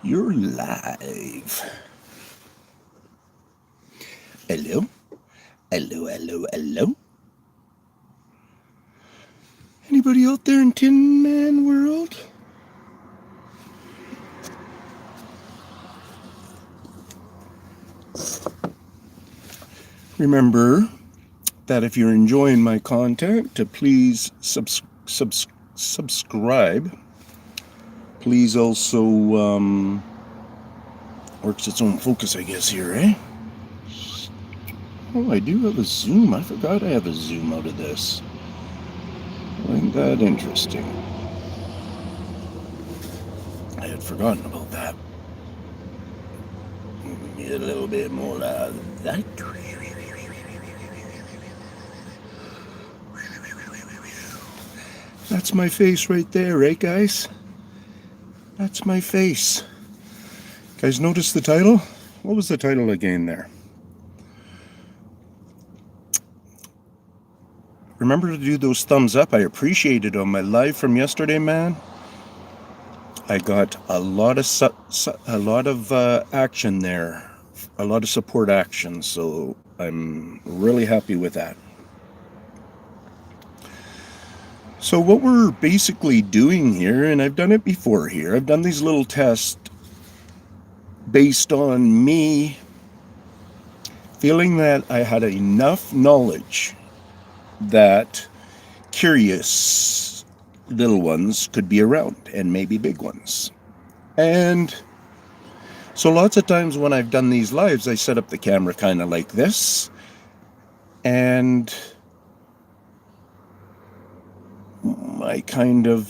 You're live. Hello? Hello, hello, hello? Anybody out there in Tin Man World? Remember that if you're enjoying my content, to please subscribe. Please also, works its own focus, I guess, here, eh? Oh, I do have a zoom. I forgot I have a zoom out of this. Ain't that interesting? I had forgotten about that. Need a little bit more of that. That's my face right there, right, guys? That's my face. Guys, notice the title? What was the title again there? Remember to do those thumbs up. I appreciate it on my live from yesterday, man. I got a lot of action there, a lot of support action, so I'm really happy with that. So what we're basically doing here, and I've done it before here, I've done these little tests based on me feeling that I had enough knowledge that curious little ones could be around, and maybe big ones. And so lots of times when I've done these lives, I set up the camera kind of like this, and I kind of,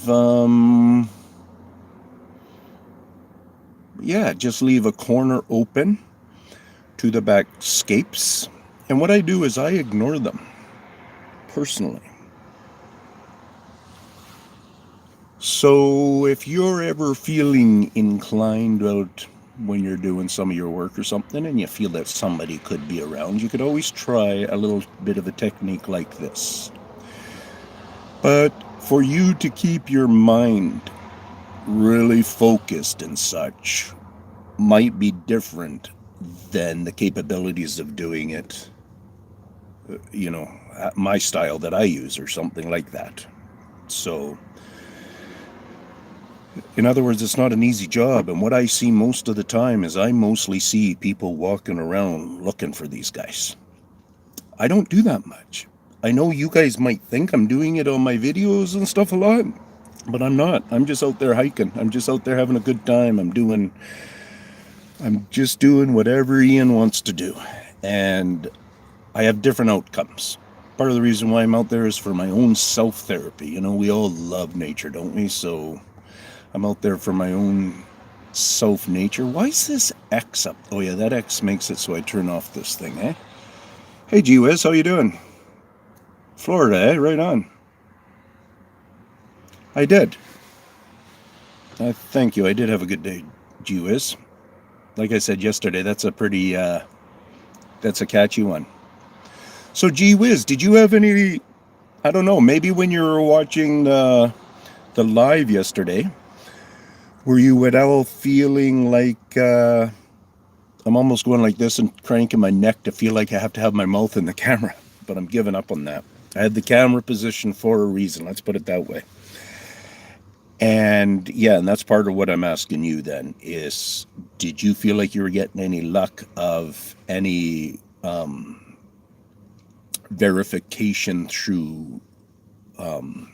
just leave a corner open to the backscapes. And what I do is I ignore them, personally. So if you're ever feeling inclined out when you're doing some of your work or something and you feel that somebody could be around, you could always try a little bit of a technique like this. But for you to keep your mind really focused and such might be different than the capabilities of doing it, my style that I use or something like that. So, in other words, it's not an easy job, and what I see most of the time is I mostly see people walking around looking for these guys. I don't do that much. I know you guys might think I'm doing it on my videos and stuff a lot, but I'm not. I'm just out there hiking. I'm just out there having a good time. I'm just doing whatever Ian wants to do, and I have different outcomes. Part of the reason why I'm out there is for my own self-therapy. We all love nature, don't we? So I'm out there for my own self-nature. Why is this X up? Oh yeah, that X makes it so I turn off this thing, eh? Hey, G-Wiz, how you doing? Florida, eh? Right on. I did. Thank you. I did have a good day, G-Wiz. Like I said yesterday, that's a catchy one. So, G-Wiz, did you have any, I don't know, maybe when you were watching the live yesterday, were you at all feeling like, I'm almost going like this and cranking my neck to feel like I have to have my mouth in the camera, but I'm giving up on that. I had the camera positioned for a reason, let's put it that way. And that's part of what I'm asking you then is, did you feel like you were getting any luck of any verification through, I'm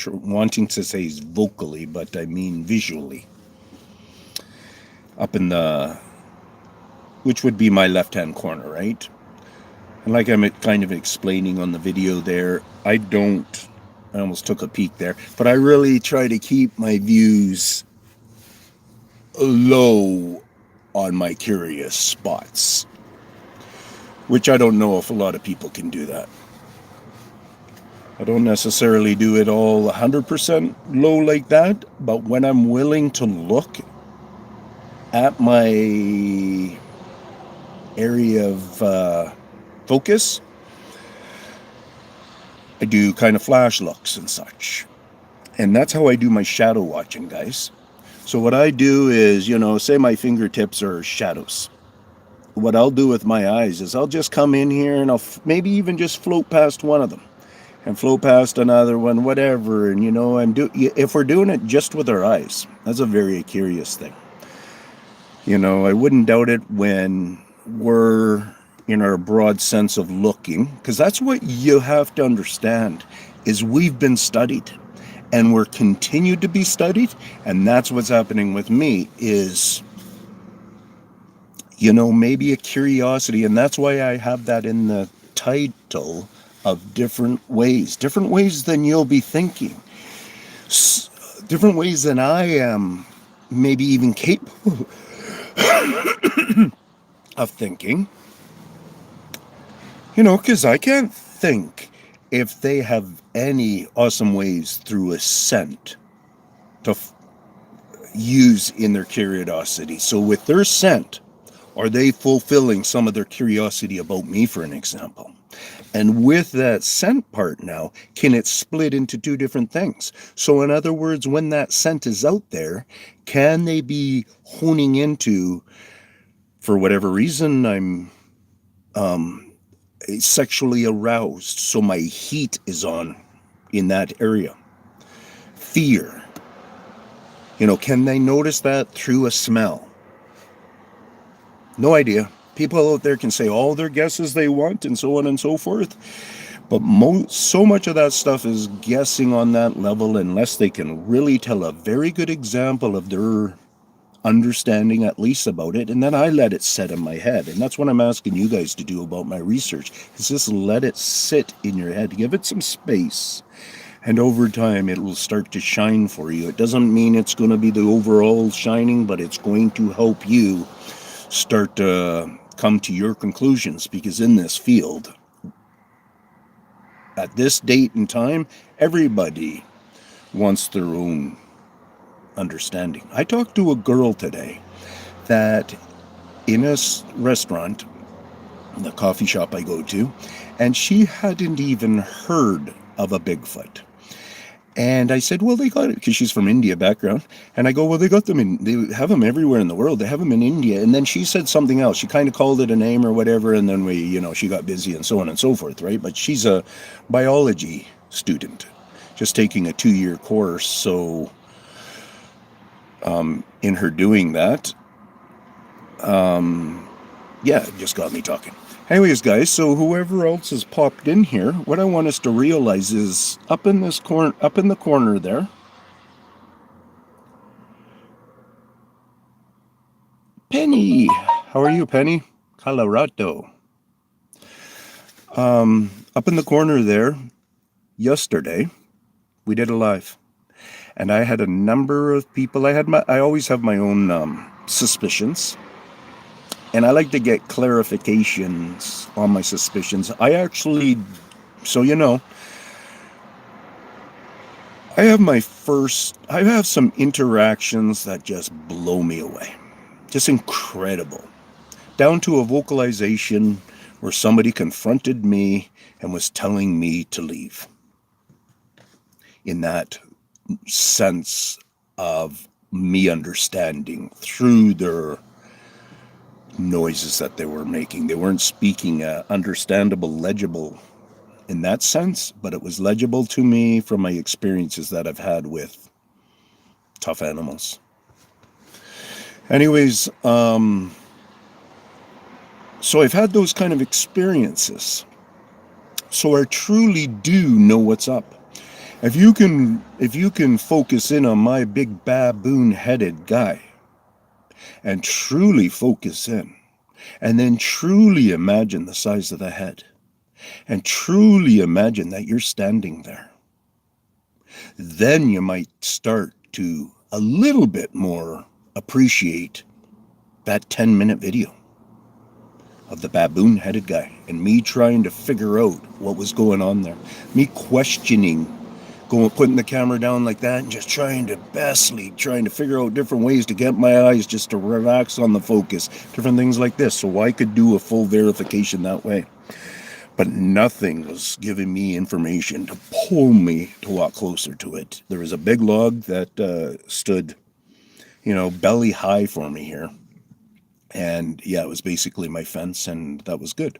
wanting to say vocally, but I mean visually, up in which would be my left-hand corner, right? And like I'm kind of explaining on the video there, I almost took a peek there, but I really try to keep my views low on my curious spots, which I don't know if a lot of people can do that. I don't necessarily do it all 100% low like that, but when I'm willing to look at my area of focus, I do kind of flash looks and such. And that's how I do my shadow watching, guys. So what I do is, say my fingertips are shadows. What I'll do with my eyes is I'll just come in here and I'll maybe even just float past one of them and float past another one, whatever. And if we're doing it just with our eyes, that's a very curious thing. I wouldn't doubt it when we're in our broad sense of looking, because that's what you have to understand is we've been studied and we're continued to be studied. And that's what's happening with me is, maybe a curiosity. And that's why I have that in the title of different ways than you'll be thinking, different ways than I am maybe even capable of thinking, because I can't think if they have any awesome ways through a scent to use in their curiosity. So with their scent, are they fulfilling some of their curiosity about me, for an example? And with that scent part now, can it split into two different things? So in other words, when that scent is out there, can they be honing into, for whatever reason, I'm sexually aroused, so my heat is on in that area. Fear. Can they notice that through a smell? No idea. People out there can say all their guesses they want and so on and so forth. But so much of that stuff is guessing on that level unless they can really tell a very good example of their understanding at least about it. And then I let it set in my head. And that's what I'm asking you guys to do about my research, is just let it sit in your head. Give it some space. And over time, it will start to shine for you. It doesn't mean it's going to be the overall shining, but it's going to help you start to come to your conclusions, because in this field, at this date and time, everybody wants their own understanding. I talked to a girl today that in a restaurant, the coffee shop I go to, and she hadn't even heard of a Bigfoot. And I said, well, they got it, because she's from India background. And I go, well, they have them everywhere in the world. They have them in India. And then she said something else. She kind of called it a name or whatever. And then she got busy and so on and so forth, right? But she's a biology student, just taking a 2-year course. So in her doing that, it just got me talking. Anyways, guys, so whoever else has popped in here, what I want us to realize is up in the corner there, Penny. How are you, Penny? Colorado. Up in the corner there, yesterday, we did a live. And I had a number of people. I always have my own suspicions. And I like to get clarifications on my suspicions. I have some interactions that just blow me away. Just incredible. Down to a vocalization where somebody confronted me and was telling me to leave. In that sense of me understanding through their noises that they were making. They weren't speaking understandable, legible in that sense, but it was legible to me from my experiences that I've had with tough animals. Anyways, so I've had those kind of experiences. So I truly do know what's up. If you can focus in on my big baboon-headed guy, and truly focus in, and then truly imagine the size of the head, and truly imagine that you're standing there, then you might start to a little bit more appreciate that 10-minute video of the baboon-headed guy and me trying to figure out what was going on there, me questioning, putting the camera down like that and just trying to figure out different ways to get my eyes just to relax on the focus, different things like this, so I could do a full verification that way. but nothing was giving me information to pull me to walk closer to it. There was a big log that stood, belly high for me here. And yeah, it was basically my fence, and that was good.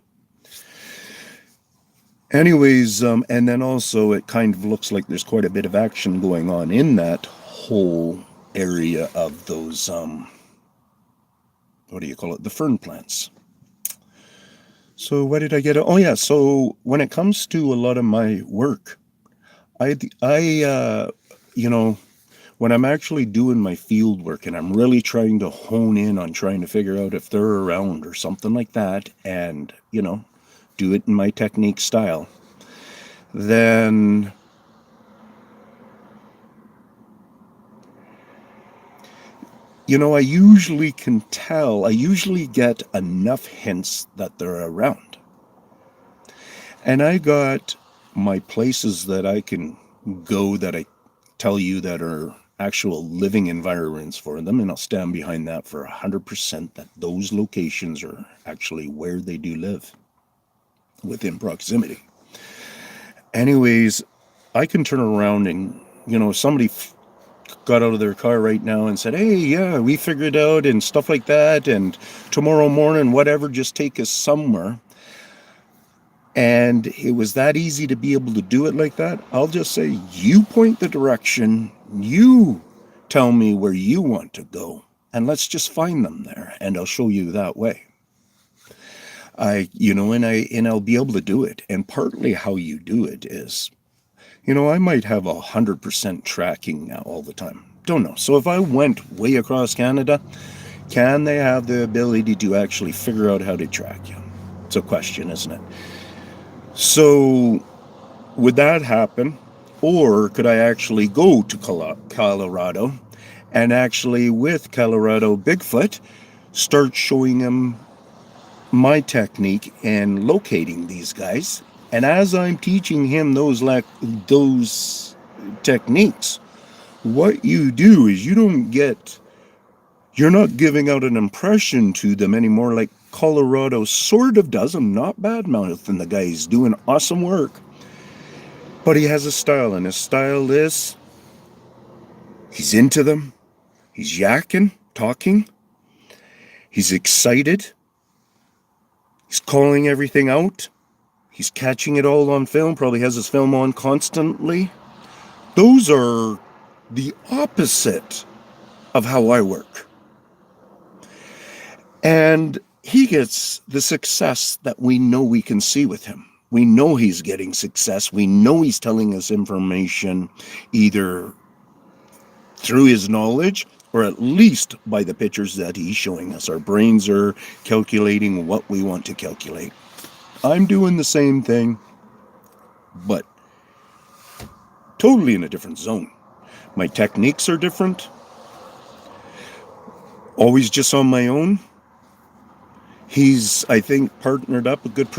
Anyways, and then also it kind of looks like there's quite a bit of action going on in that whole area of those, what do you call it? The fern plants. So what did I get? Oh yeah, so when it comes to a lot of my work, I when I'm actually doing my field work and I'm really trying to hone in on trying to figure out if they're around or something like that, and, do it in my technique style, then I usually can tell, I usually get enough hints that they're around. And I got my places that I can go that I tell you that are actual living environments for them, and I'll stand behind that for 100% that those locations are actually where they do live, within proximity. Anyways, I can turn around and, somebody got out of their car right now and said, hey, yeah, we figured out and stuff like that, and tomorrow morning, whatever, just take us somewhere. And it was that easy to be able to do it like that. I'll just say, you point the direction, you tell me where you want to go, and let's just find them there, and I'll show you that way. And I'll be able to do it. And partly how you do it is, I might have 100% tracking now all the time. Don't know. So if I went way across Canada, can they have the ability to actually figure out how to track you? It's a question, isn't it? So would that happen? Or could I actually go to Colorado and actually, with Colorado Bigfoot, start showing him my technique and locating these guys? And as I'm teaching him those techniques, what you do is you're not giving out an impression to them anymore like Colorado sort of does. I'm not bad-mouthing the guy. He's doing awesome work. But he has a style, and his style is, he's into them, he's yakking, talking, he's excited, he's calling everything out, he's catching it all on film, probably has his film on constantly. Those are the opposite of how I work. And he gets the success that we know we can see with him. We know he's getting success. We know he's telling us information either through his knowledge or at least by the pictures that he's showing us. Our brains are calculating what we want to calculate. I'm doing the same thing, but totally in a different zone. My techniques are different. Always just on my own. He's, I think, partnered up a good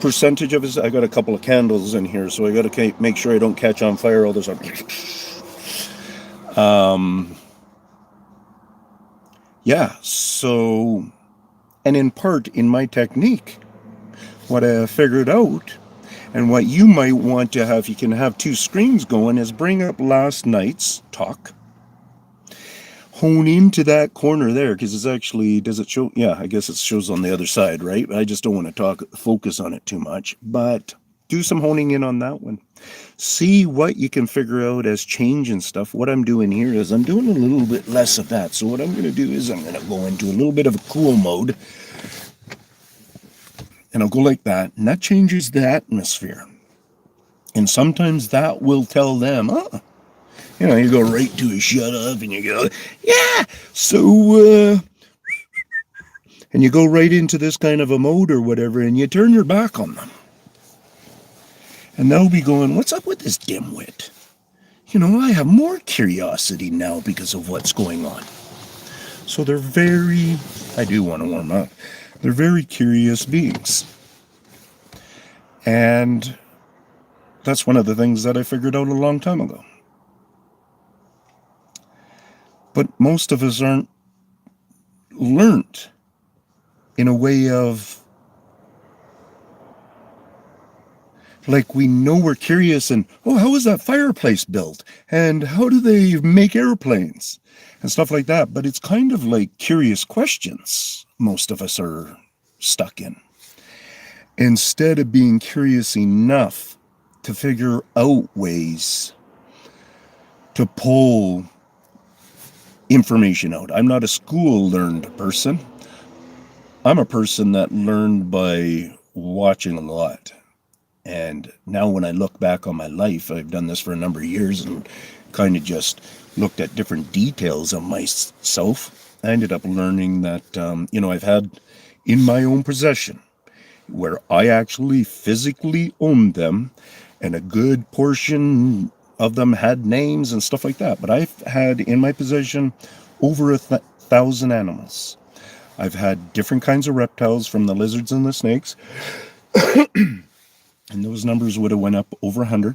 percentage of his. I got a couple of candles in here, so I got to make sure I don't catch on fire all this. Yeah, so, and in part in my technique, what I figured out, and what you might want to have, you can have two screens going, is bring up last night's talk, hone into that corner there, because it's actually, does it show? Yeah, I guess it shows on the other side, right? I just don't want to focus on it too much, but do some honing in on that one. See what you can figure out as change and stuff. What I'm doing here is I'm doing a little bit less of that. So what I'm going to do is I'm going to go into a little bit of a cool mode, and I'll go like that, and that changes the atmosphere. And sometimes that will tell them, you go right to a shut up, and you go, yeah, so, and you go right into this kind of a mode or whatever, and you turn your back on them. And they'll be going, what's up with this dimwit? I have more curiosity now because of what's going on. So I do want to warm up. They're very curious beings. And that's one of the things that I figured out a long time ago. But most of us aren't learned in a way of Like we know we're curious and, oh, how was that fireplace built? And how do they make airplanes? And stuff like that. But it's kind of like curious questions most of us are stuck in. Instead of being curious enough to figure out ways to pull information out. I'm not a school-learned person. I'm a person that learned by watching a lot. And now when I look back on my life, I've done this for a number of years and kind of just looked at different details of myself. I ended up learning that, I've had in my own possession, where I actually physically owned them, and a good portion of them had names and stuff like that. But I've had in my possession over 1,000 animals. I've had different kinds of reptiles, from the lizards and the snakes, and those numbers would have went up over 100.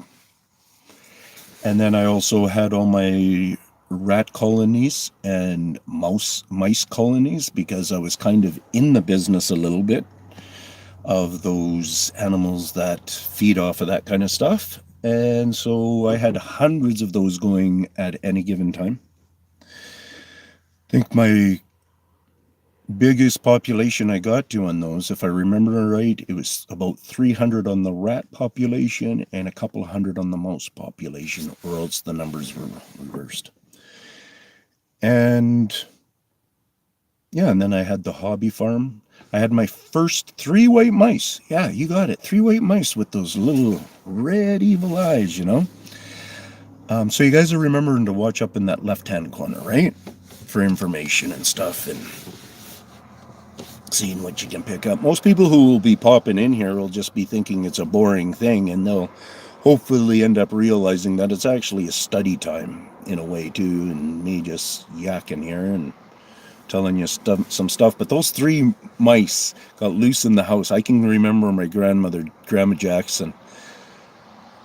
And then I also had all my rat colonies and mice colonies, because I was kind of in the business a little bit of those animals that feed off of that kind of stuff. And so I had hundreds of those going at any given time. I think my biggest population I got to on those, if I remember right, it was about 300 on the rat population and a couple hundred on the mouse population, or else the numbers were reversed. And yeah, and then I had the hobby farm. I had my first 3 white mice. Yeah, you got it. 3 white mice with those little red evil eyes, So you guys are remembering to watch up in that left-hand corner, right? For information and stuff and seeing what you can pick up. Most people who will be popping in here will just be thinking it's a boring thing, and they'll hopefully end up realizing that it's actually a study time in a way too, and me just yakking here and telling you some stuff. But those 3 mice got loose in the house. I can remember my grandmother, Grandma Jackson,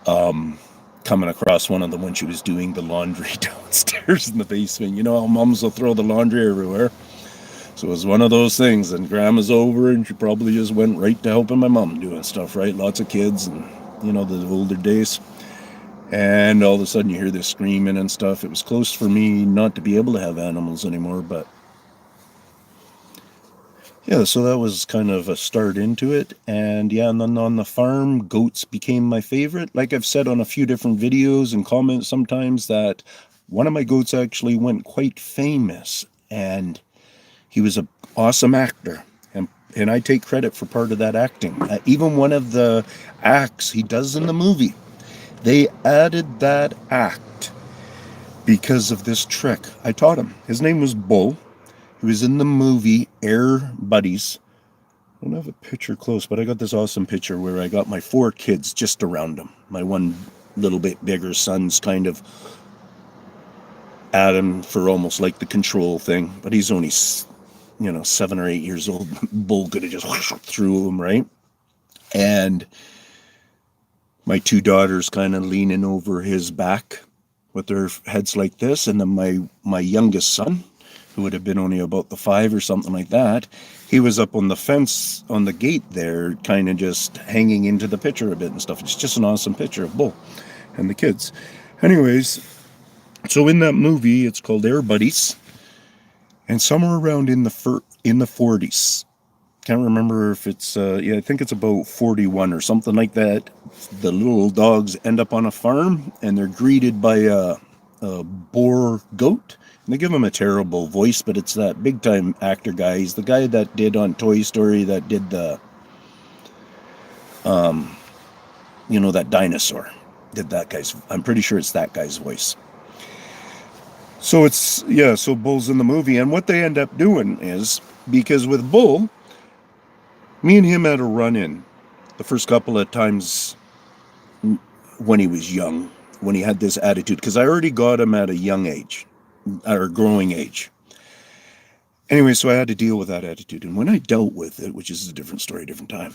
coming across one of them when she was doing the laundry downstairs in the basement. You know how moms will throw the laundry everywhere? So it was one of those things, and Grandma's over, and she probably just went right to helping my mom doing stuff, right? Lots of kids, and, the older days. And all of a sudden you hear this screaming and stuff. It was close for me not to be able to have animals anymore, but yeah, so that was kind of a start into it. And yeah, and then on the farm, goats became my favorite. Like I've said on a few different videos and comments sometimes, that one of my goats actually went quite famous, and he was an awesome actor. And I take credit for part of that acting. Even one of the acts he does in the movie, they added that act because of this trick I taught him. His name was Bull. He was in the movie Air Buddies. I don't have a picture close, but I got this awesome picture where I got my 4 kids just around him. My one little bit bigger son's kind of at him for almost like the control thing, but he's only 7 or 8 years old. Bull could have just threw him, right? And my 2 daughters kind of leaning over his back with their heads like this, and then my youngest son, who would have been only about the 5 or something like that, he was up on the fence on the gate there, kind of just hanging into the picture a bit and stuff. It's just an awesome picture of Bull and the kids. Anyways, so in that movie, it's called Air Buddies, and somewhere around in the 40s, can't remember if it's I think it's about 41 or something like that, the little dogs end up on a farm, and they're greeted by a boar goat. And they give him a terrible voice, but it's that big time actor guy. He's the guy that did on Toy Story, that did the that dinosaur, did that guy's, I'm pretty sure it's that guy's voice. So so Bull's in the movie, and what they end up doing is, because with Bull, me and him had a run-in the first couple of times when he was young, when he had this attitude, because I already got him at a young age, or growing age. Anyway, so I had to deal with that attitude, and when I dealt with it, which is a different story, different time,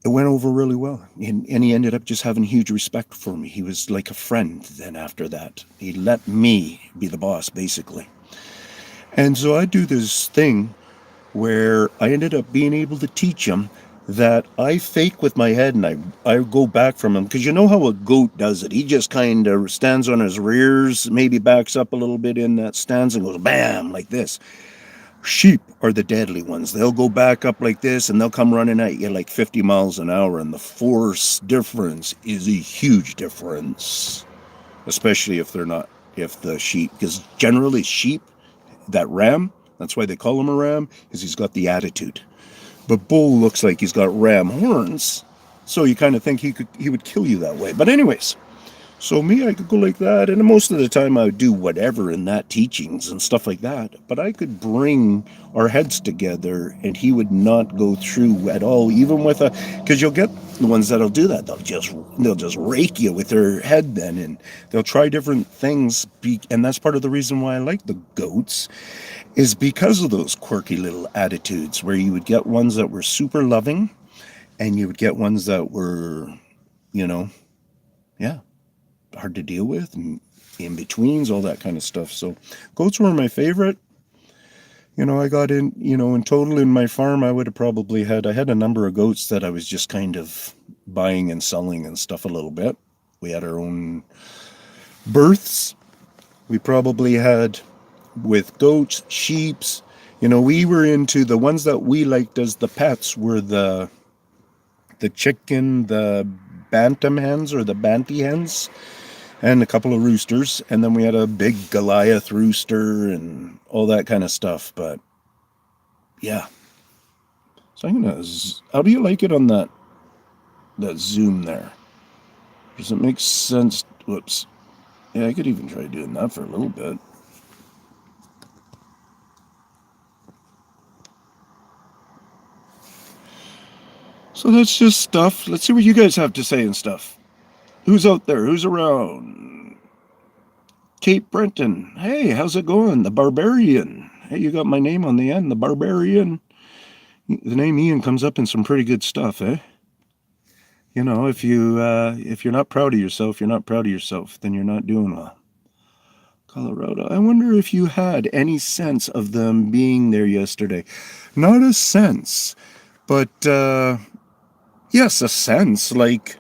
it went over really well, and he ended up just having huge respect for me. He was like a friend then after that. He let me be the boss, basically. And so I do this thing where I ended up being able to teach him that I fake with my head, and I go back from him, because you know how a goat does it. He just kind of stands on his rears, maybe backs up a little bit in that stance and goes bam like this. Sheep are the deadly ones. They'll go back up like this and they'll come running at you like 50 miles an hour, and the force difference is a huge difference, especially if the sheep, because generally sheep, that ram, that's why they call him a ram, is he's got the attitude. But bull looks like he's got ram horns, so you kind of think he would kill you that way. But anyways, so me, I could go like that, and most of the time I would do whatever in that teachings and stuff like that. But I could bring our heads together, and he would not go through at all, even with a, because you'll get the ones that'll do that. They'll just rake you with their head then, and they'll try different things. And that's part of the reason why I like the goats, is because of those quirky little attitudes, where you would get ones that were super loving, and you would get ones that were, yeah, hard to deal with, and in betweens, all that kind of stuff. So goats were my favorite. I got in total in my farm, I had a number of goats that I was just kind of buying and selling and stuff a little bit. We had our own births. We probably had, with goats, sheeps, we were into the ones that we liked as the pets were the chicken, the bantam hens or the banty hens, and a couple of roosters, and then we had a big Goliath rooster and all that kind of stuff. But yeah, so how do you like it on that zoom there? Does it make sense? Whoops. Yeah, I could even try doing that for a little bit. So that's just stuff. Let's see what you guys have to say and stuff. Who's out there? Who's around? Kate Brenton. Hey, how's it going? The Barbarian. Hey, you got my name on the end, the Barbarian. The name Ian comes up in some pretty good stuff, eh? If you're not proud of yourself, you're not proud of yourself, then you're not doing well. Colorado. I wonder if you had any sense of them being there yesterday. Not a sense, but yes, a sense. Like,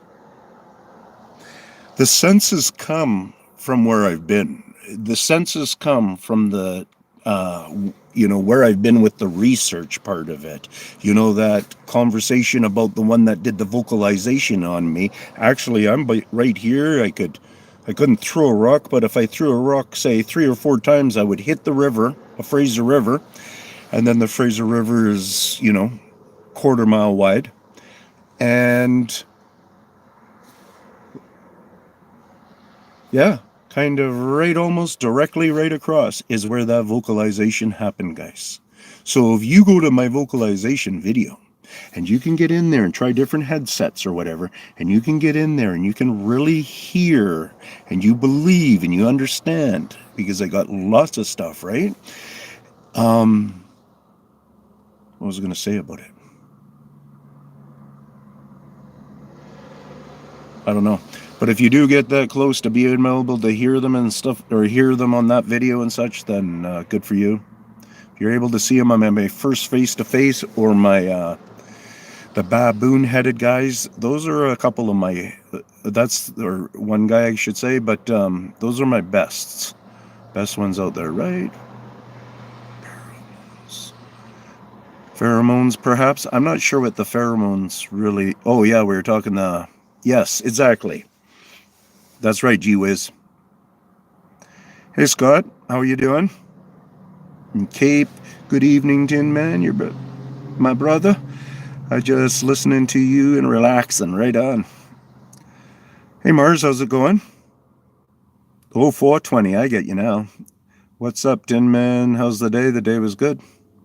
the senses come from where I've been. The senses come from the, where I've been with the research part of it. That conversation about the one that did the vocalization on me. Actually, I'm right here. I couldn't throw a rock, but if I threw a rock, say 3 or 4 times, I would hit the river, a Fraser River, and then the Fraser River is, quarter mile wide. And yeah, kind of almost directly right across is where that vocalization happened, guys. So if you go to my vocalization video, and you can get in there and try different headsets or whatever, and you can get in there and you can really hear, and you believe, and you understand, because I got lots of stuff, right? What was I going to say about it? I don't know. But if you do get that close to being able to hear them and stuff, or hear them on that video and such, then good for you. If you're able to see them on my first face-to-face, or my the baboon-headed guys, those are a couple of my, or one guy I should say, but those are my best ones out there, right? Pheromones, perhaps? I'm not sure what the pheromones really, oh yeah, we were talking yes, exactly. That's right, G-Wiz. Hey, Scott, how are you doing? And Cape, good evening, Tin Man, my brother. I just listening to you and relaxing, right on. Hey, Mars, how's it going? Oh, 420, I get you now. What's up, Tin Man? How's the day? The day was good.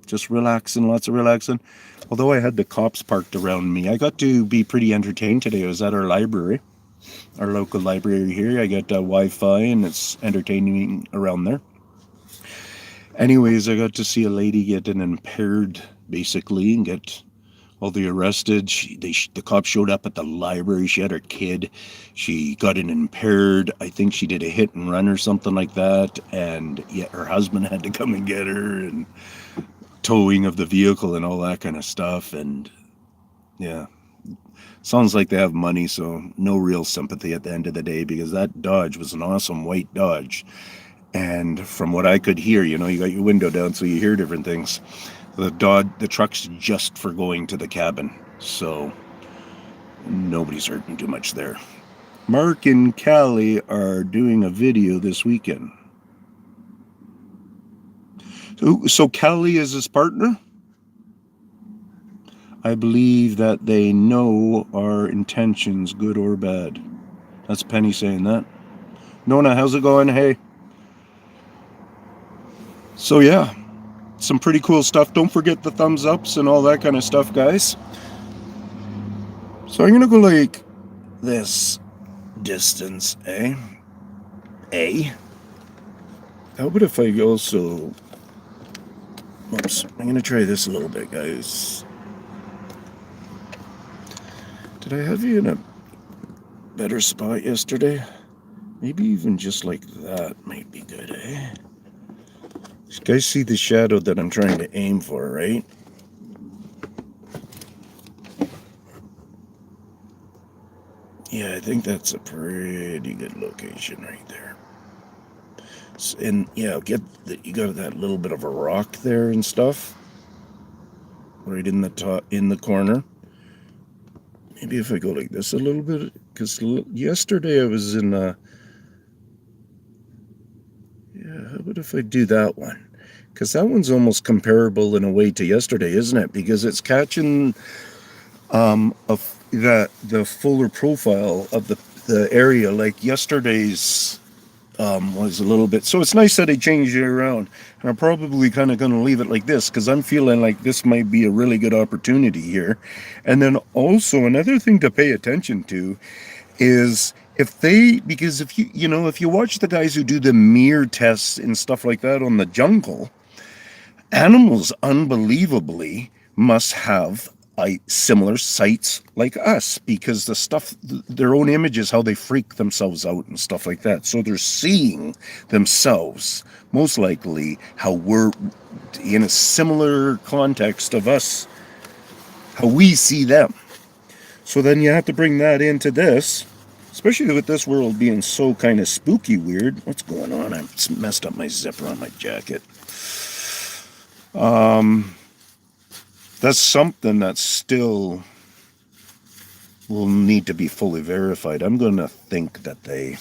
Just relaxing, lots of relaxing. Although I had the cops parked around me, I got to be pretty entertained today. I was at our library, our local library here. I got Wi-Fi, and it's entertaining around there. Anyways, I got to see a lady get an impaired, basically, and get all the arrested. The cops showed up at the library. She had her kid. She got an impaired. I think she did a hit and run or something like that. And yeah, her husband had to come and get her, and towing of the vehicle and all that kind of stuff. And Yeah. Sounds like they have money, so no real sympathy at the end of the day, because that Dodge was an awesome white Dodge. And from what I could hear, you know, you got your window down so you hear different things. The truck's just for going to the cabin, so nobody's hurting too much there. Mark and Callie are doing a video this weekend. So Callie is his partner? I believe that they know our intentions, good or bad. That's Penny saying that. Nona, how's it going? Hey. So yeah, some pretty cool stuff. Don't forget the thumbs ups and all that kind of stuff, guys. So I'm gonna go like this distance, eh? How about if I also... Oops, I'm gonna try this a little bit, guys. Did I have you in a better spot yesterday? Maybe even just like that might be good, eh? You guys see the shadow that I'm trying to aim for, right? Yeah, I think that's a pretty good location right there. And yeah, you got that little bit of a rock there and stuff, right in the top, in the corner. Maybe if I go like this a little bit, because yesterday I was in yeah, how about if I do that one? Because that one's almost comparable in a way to yesterday, isn't it? Because it's catching the fuller profile of the area, like yesterday's was a little bit. So it's nice that I changed it around. And I'm probably kind of going to leave it like this because I'm feeling like this might be a really good opportunity here. And then also another thing to pay attention to is because if you watch the guys who do the mirror tests and stuff like that on the jungle, animals unbelievably must have similar sights like us, because their own images, how they freak themselves out and stuff like that. So they're seeing themselves, most likely, how we're in a similar context of us, how we see them. So then you have to bring that into this, especially with this world being so kind of spooky weird. What's going on? I messed up my zipper on my jacket. That's something that still will need to be fully verified. I'm going to think that they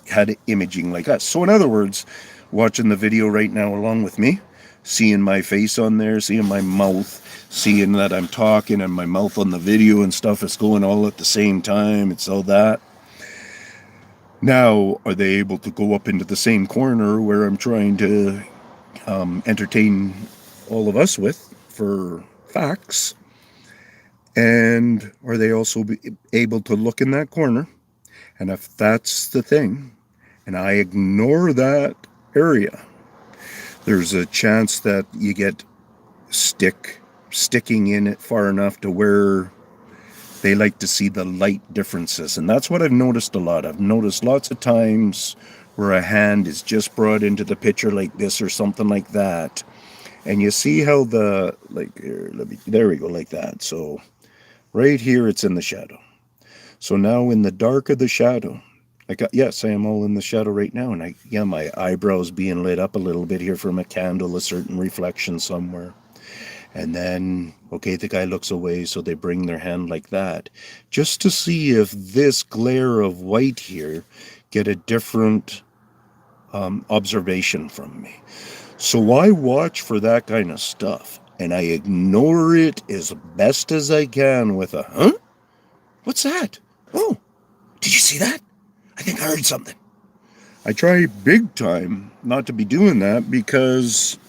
had imaging like us. So in other words, watching the video right now along with me, seeing my face on there, seeing my mouth, seeing that I'm talking and my mouth on the video and stuff is going all at the same time. It's all that. Now, are they able to go up into the same corner where I'm trying to entertain all of us with for facts? And are they also able to look in that corner? And if that's the thing, and I ignore that area, there's a chance that you get sticking in it far enough to where they like to see the light differences. And that's what I've noticed a lot. I've noticed lots of times where a hand is just brought into the picture like this or something like that. And you see how there we go, like that. So right here, it's in the shadow. So now in the dark of the shadow, yes, I am all in the shadow right now. And my eyebrows being lit up a little bit here from a candle, a certain reflection somewhere. And then, okay, the guy looks away, so they bring their hand like that, just to see if this glare of white here get a different observation from me. So I watch for that kind of stuff, and I ignore it as best as I can with a, huh? What's that? Oh, did you see that? I think I heard something. I try big time not to be doing that, because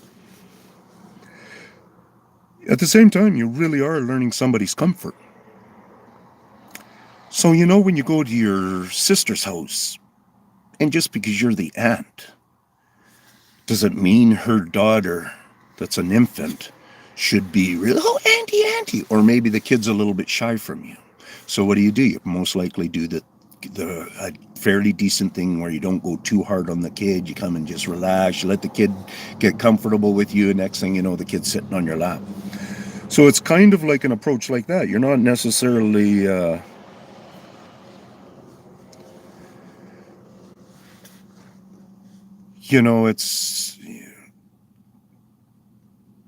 at the same time, you really are learning somebody's comfort. So, when you go to your sister's house, and just because you're the aunt, does it mean her daughter, that's an infant, should be really, oh, auntie, or maybe the kid's a little bit shy from you? So what do? You most likely do a fairly decent thing where you don't go too hard on the kid. You come and just relax. You let the kid get comfortable with you, and next thing you know, the kid's sitting on your lap. So it's kind of like an approach like that. You're not necessarily, it's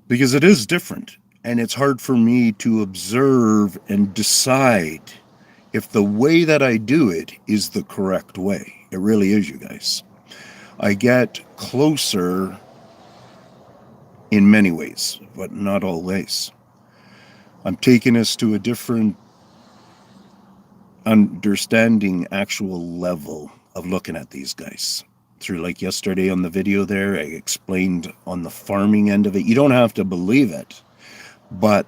because it is different. And it's hard for me to observe and decide if the way that I do it is the correct way. It really is, you guys. I get closer in many ways, but not always. I'm taking us to a different understanding, actual level of looking at these guys. Through, like yesterday on the video there, I explained on the farming end of it. You don't have to believe it, but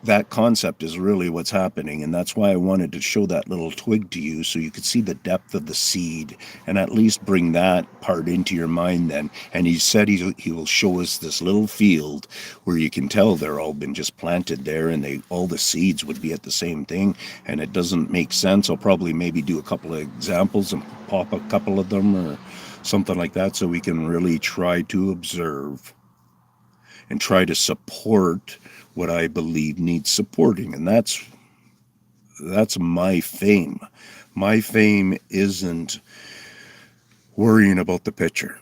that concept is really what's happening, and that's why I wanted to show that little twig to you so you could see the depth of the seed and at least bring that part into your mind then. And he said he will show us this little field where you can tell they're all been just planted there, and all the seeds would be at the same thing, and it doesn't make sense. I'll probably maybe do a couple of examples and pop a couple of them or something like that so we can really try to observe and try to support what I believe needs supporting. And that's my fame. My fame isn't worrying about the picture.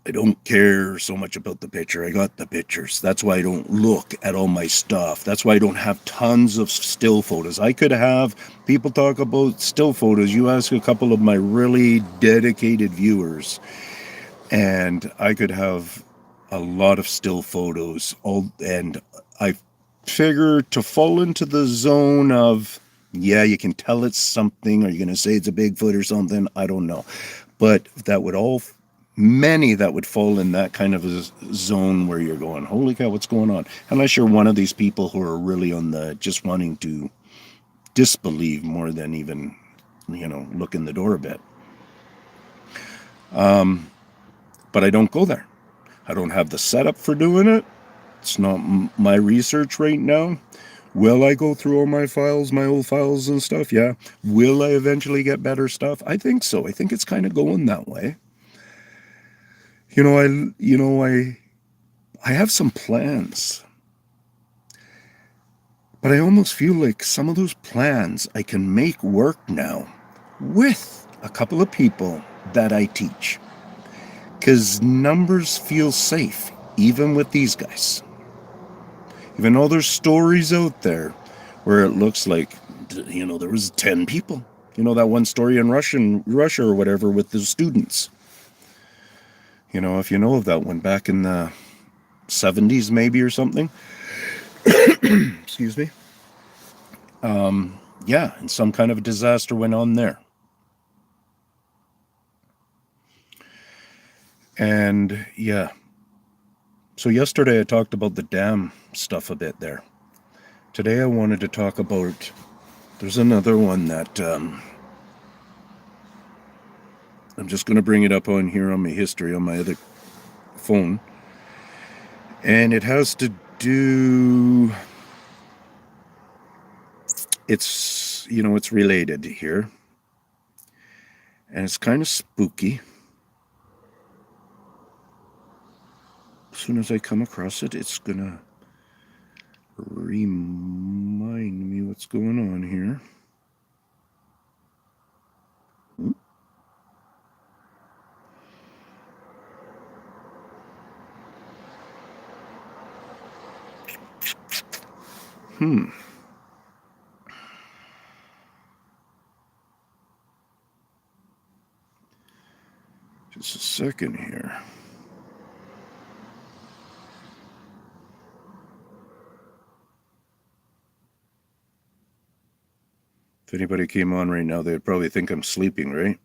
I don't care so much about the picture. I got the pictures. That's why I don't look at all my stuff. That's why I don't have tons of still photos. I could have people talk about still photos. You ask a couple of my really dedicated viewers, and I could have a lot of still photos. And I figure to fall into the zone of, yeah, you can tell it's something. Are you going to say it's a Bigfoot or something? I don't know. But many that would fall in that kind of a zone where you're going, holy cow, what's going on? Unless you're one of these people who are really on the just wanting to disbelieve more than even, look in the door a bit. But I don't go there. I don't have the setup for doing it. It's not my research right now. Will I go through all my files, my old files and stuff? Yeah. Will I eventually get better stuff? I think so. I think it's kind of going that way. I have some plans. But I almost feel like some of those plans I can make work now with a couple of people that I teach. Because numbers feel safe, even with these guys. Even though there's stories out there where it looks like, there was 10 people. That one story in Russia or whatever with the students. If you know of that one back in the 70s maybe or something. Excuse me. Yeah, and some kind of a disaster went on there. And yeah. So yesterday I talked about the dam stuff a bit there. Today I wanted to talk about, there's another one that I'm just going to bring it up on here on my history on my other phone. And it has to do, it's related here. And it's kind of spooky. As soon as I come across it, it's going to remind me what's going on here. Just a second here. If anybody came on right now, they'd probably think I'm sleeping, right?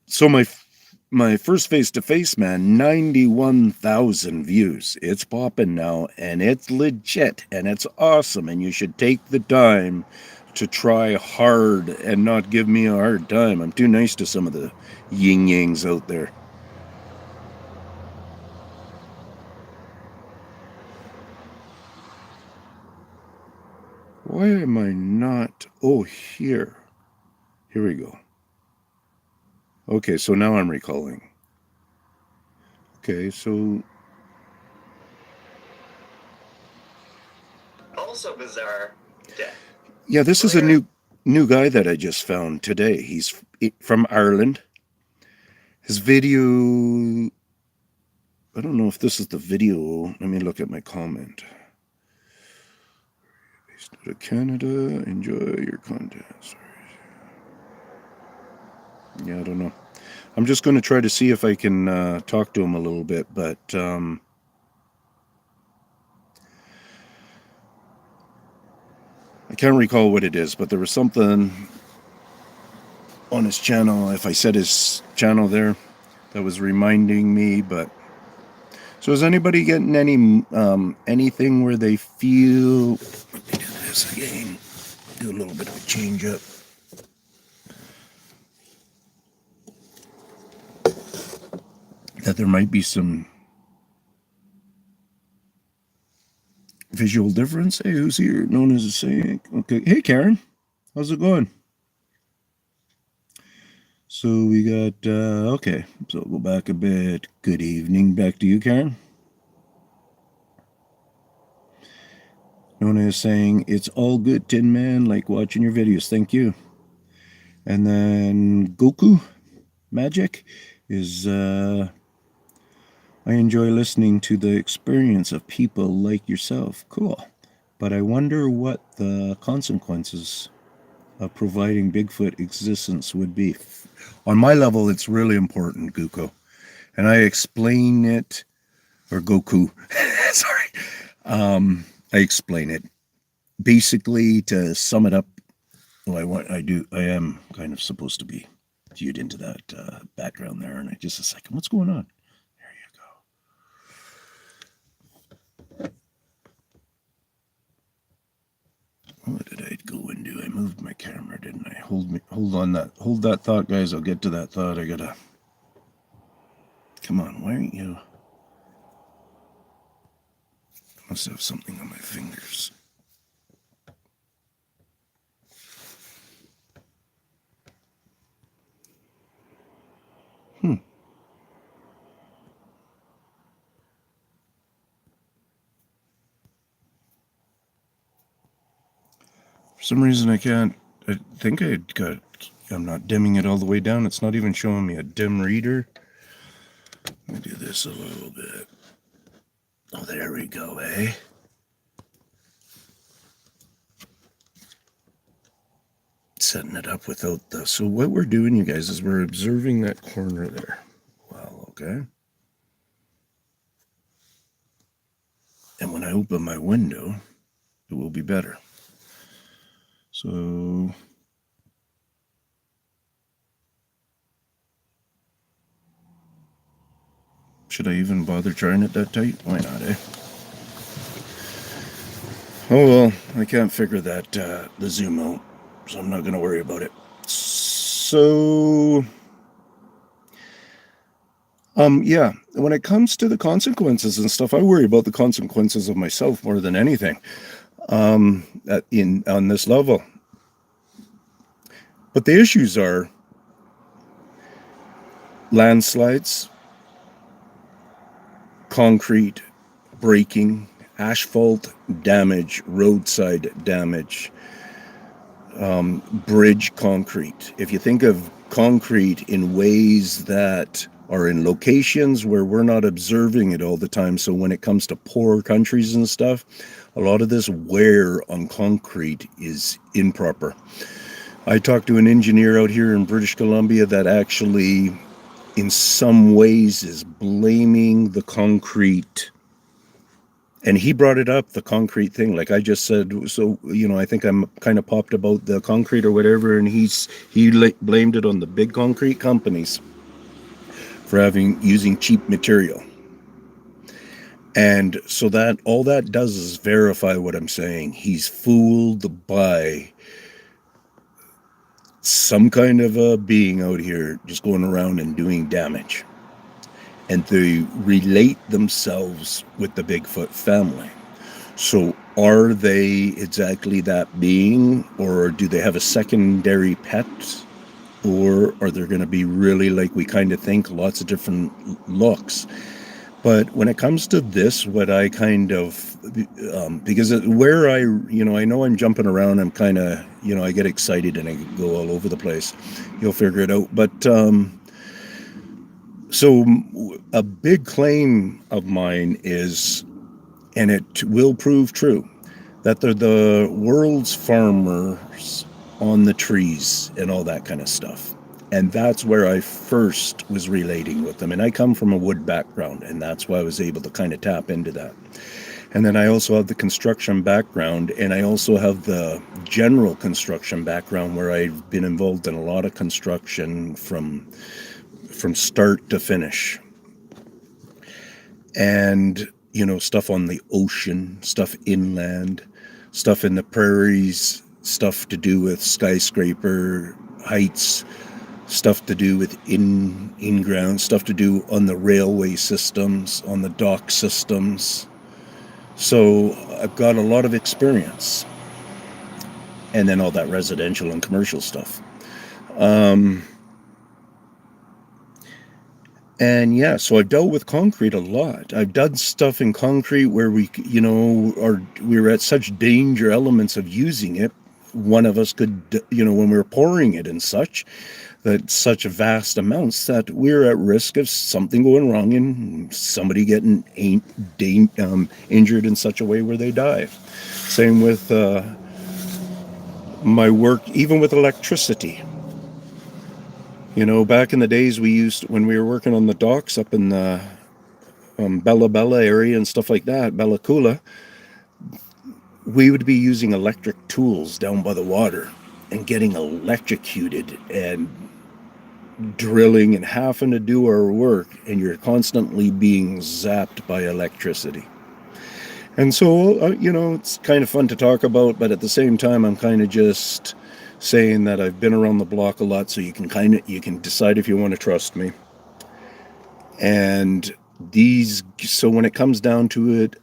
So my first face-to-face, man, 91,000 views. It's popping now, and it's legit, and it's awesome, and you should take the time to try hard and not give me a hard time. I'm too nice to some of the yin-yangs out there. Why am I not? Oh, here. Here we go. Okay, so now I'm recalling. Okay, so Also bizarre. yeah, this is a new guy that I just found today. He's from Ireland. His video, I don't know if this is the video. Let me look at my comment. Based out of Canada, enjoy your content. Yeah, I don't know. I'm just going to try to see if I can talk to him a little bit, but I can't recall what it is, but there was something on his channel, if I said his channel there, that was reminding me. But so is anybody getting anything where they feel, let me do this again, do a little bit of a change up, that there might be some visual difference? Hey, who's here? Known as a saying. Okay, hey Karen, how's it going? So we got, okay, so I'll go back a bit. Good evening, back to you, Karen. Known as saying, it's all good, Tin Man, like watching your videos, thank you. And then Goku Magic is, I enjoy listening to the experience of people like yourself. Cool. But I wonder what the consequences of providing Bigfoot existence would be. On my level, it's really important, Goku. And I explain it, or Goku, sorry. I explain it. Basically, to sum it up, well, I am kind of supposed to be viewed into that background there. And just a second, what's going on? There you go. What did I go and do? I moved my camera, didn't I? Hold that thought, guys. I'll get to that thought. I gotta. Come on, why aren't you? I must have something on my fingers. For some reason I can't. I think I'm not dimming it all the way down. It's not even showing me a dim reader. Let me do this a little bit. Oh, there we go, eh? Setting it up without the. So what we're doing, you guys, is we're observing that corner there. Well, okay. And when I open my window, it will be better. So should I even bother trying it that tight? Why not, eh? Oh well, I can't figure that the zoom out, so I'm not going to worry about it. So yeah, when it comes to the consequences and stuff, I worry about the consequences of myself more than anything. On this level. But the issues are landslides, concrete breaking, asphalt damage, roadside damage, bridge concrete. If you think of concrete in ways that are in locations where we're not observing it all the time, so when it comes to poor countries and stuff, a lot of this wear on concrete is improper. I talked to an engineer out here in British Columbia that actually, in some ways, is blaming the concrete. And he brought it up, the concrete thing, like I just said. So, I think I'm kind of popped about the concrete or whatever, and he blamed it on the big concrete companies for using cheap material. And so that all that does is verify what I'm saying. He's fooled by some kind of a being out here just going around and doing damage. And they relate themselves with the Bigfoot family. So are they exactly that being, or do they have a secondary pet? Or are there going to be really, like we kind of think, lots of different looks? But when it comes to this, what I kind of, because where I know I'm jumping around, I'm kind of, I get excited and I go all over the place. You'll figure it out. But so a big claim of mine is, and it will prove true, that they're the world's farmers on the trees and all that kind of stuff. And that's where I first was relating with them. And I come from a wood background, and that's why I was able to kind of tap into that. And then I also have the construction background, and I also have the general construction background where I've been involved in a lot of construction from start to finish. And, stuff on the ocean, stuff inland, stuff in the prairies, stuff to do with skyscraper heights, stuff to do with in-ground, stuff to do on the railway systems, on the dock systems. So I've got a lot of experience. And then all that residential and commercial stuff. And yeah, so I've dealt with concrete a lot. I've done stuff in concrete where we were at such danger elements of using it. One of us could, when we were pouring it and such, that such vast amounts that we're at risk of something going wrong and somebody getting injured in such a way where they die. Same with my work, even with electricity. Back in the days when we were working on the docks up in the Bella Bella area and stuff like that, Bella Coola, we would be using electric tools down by the water and getting electrocuted and drilling and having to do our work, and you're constantly being zapped by electricity. And so, it's kind of fun to talk about, but at the same time, I'm kind of just saying that I've been around the block a lot, so you can decide if you want to trust me. And so when it comes down to it,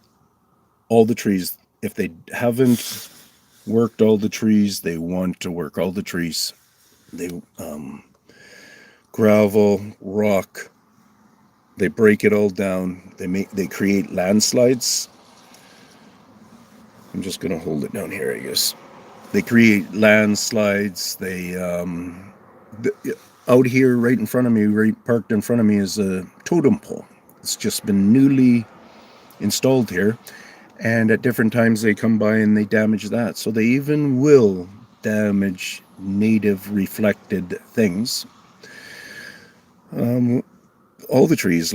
all the trees, if they haven't worked all the trees, they want to work all the trees. They gravel, rock, they break it all down. They create landslides. I'm just gonna hold it down here, I guess. They create landslides. Out here, right in front of me, right parked in front of me, is a totem pole. It's just been newly installed here, and at different times they come by and they damage that. So they even will damage native reflected things. All the trees,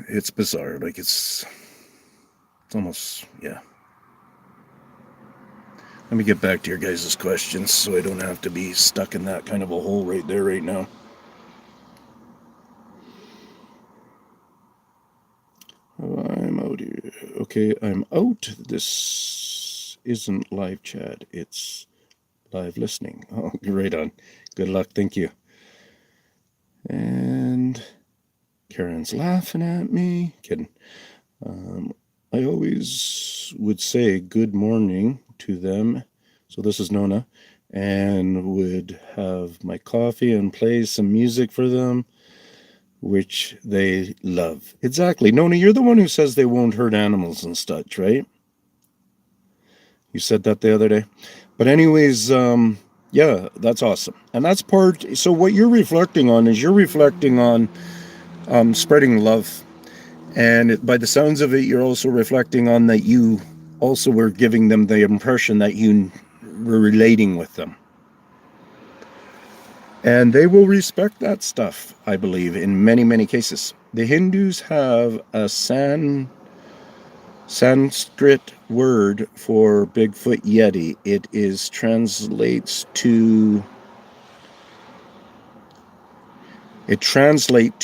it's bizarre. It's almost, yeah. Let me get back to your guys' questions so I don't have to be stuck in that kind of a hole right there right now. I'm out here. Okay, I'm out. This isn't live chat. It's live listening. Oh, right on. Good luck. Thank you. And Karen's laughing at me. Kidding. I always would say good morning to them. So this is Nona. And would have my coffee and play some music for them, which they love. Exactly. Nona, you're the one who says they won't hurt animals and such, right? You said that the other day. But anyways, yeah, that's awesome. And that's so what you're reflecting on is spreading love. And by the sounds of it, you're also reflecting on that you also were giving them the impression that you were relating with them. And they will respect that stuff, I believe, in many, many cases. The Hindus have a Sanskrit word for Bigfoot Yeti. It translates to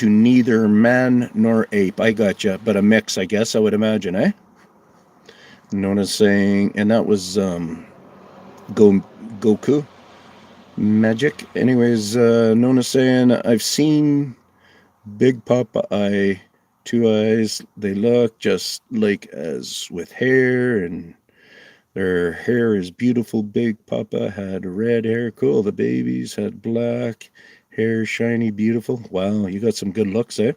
neither man nor ape. I gotcha, but a mix, I guess, I would imagine, eh? Nona's saying, and that was Goku magic. Anyways, Nona's saying, I've seen Big Papa Eye, 2 eyes. They look just like as with hair, and their hair is beautiful. Big Papa had red hair. Cool. The babies had black hair, shiny, beautiful. Wow, you got some good looks, eh?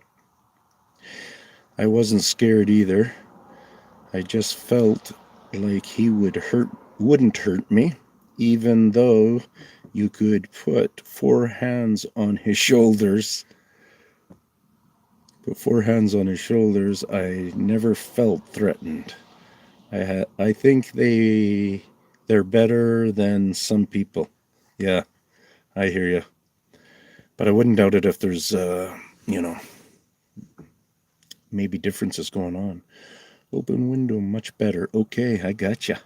I wasn't scared either. I just felt like he wouldn't hurt me, even though you could put 4 hands on his shoulders. Put 4 hands on his shoulders. I never felt threatened. I think they're better than some people. Yeah, I hear you. But I wouldn't doubt it if there's you know, maybe differences going on. Open window, much better. Okay, I gotcha.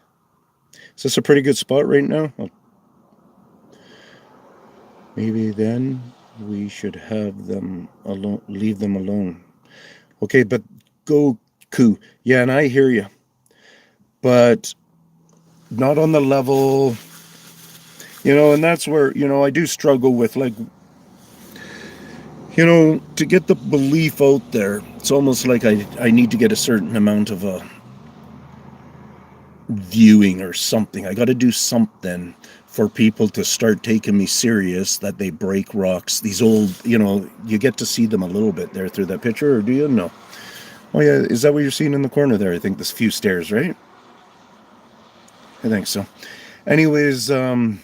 Is this a pretty good spot right now? Maybe then we should have them alone, leave them alone. Okay, but Goku. Yeah, and I hear you. But not on the level, and that's where, I do struggle with, like, to get the belief out there. It's almost like I need to get a certain amount of viewing or something. I got to do something for people to start taking me serious, that they break rocks. These old, you get to see them a little bit there through that picture, or do you? No. Oh, yeah. Is that what you're seeing in the corner there? I think there's a few stairs, right? I think so. Anyways, they're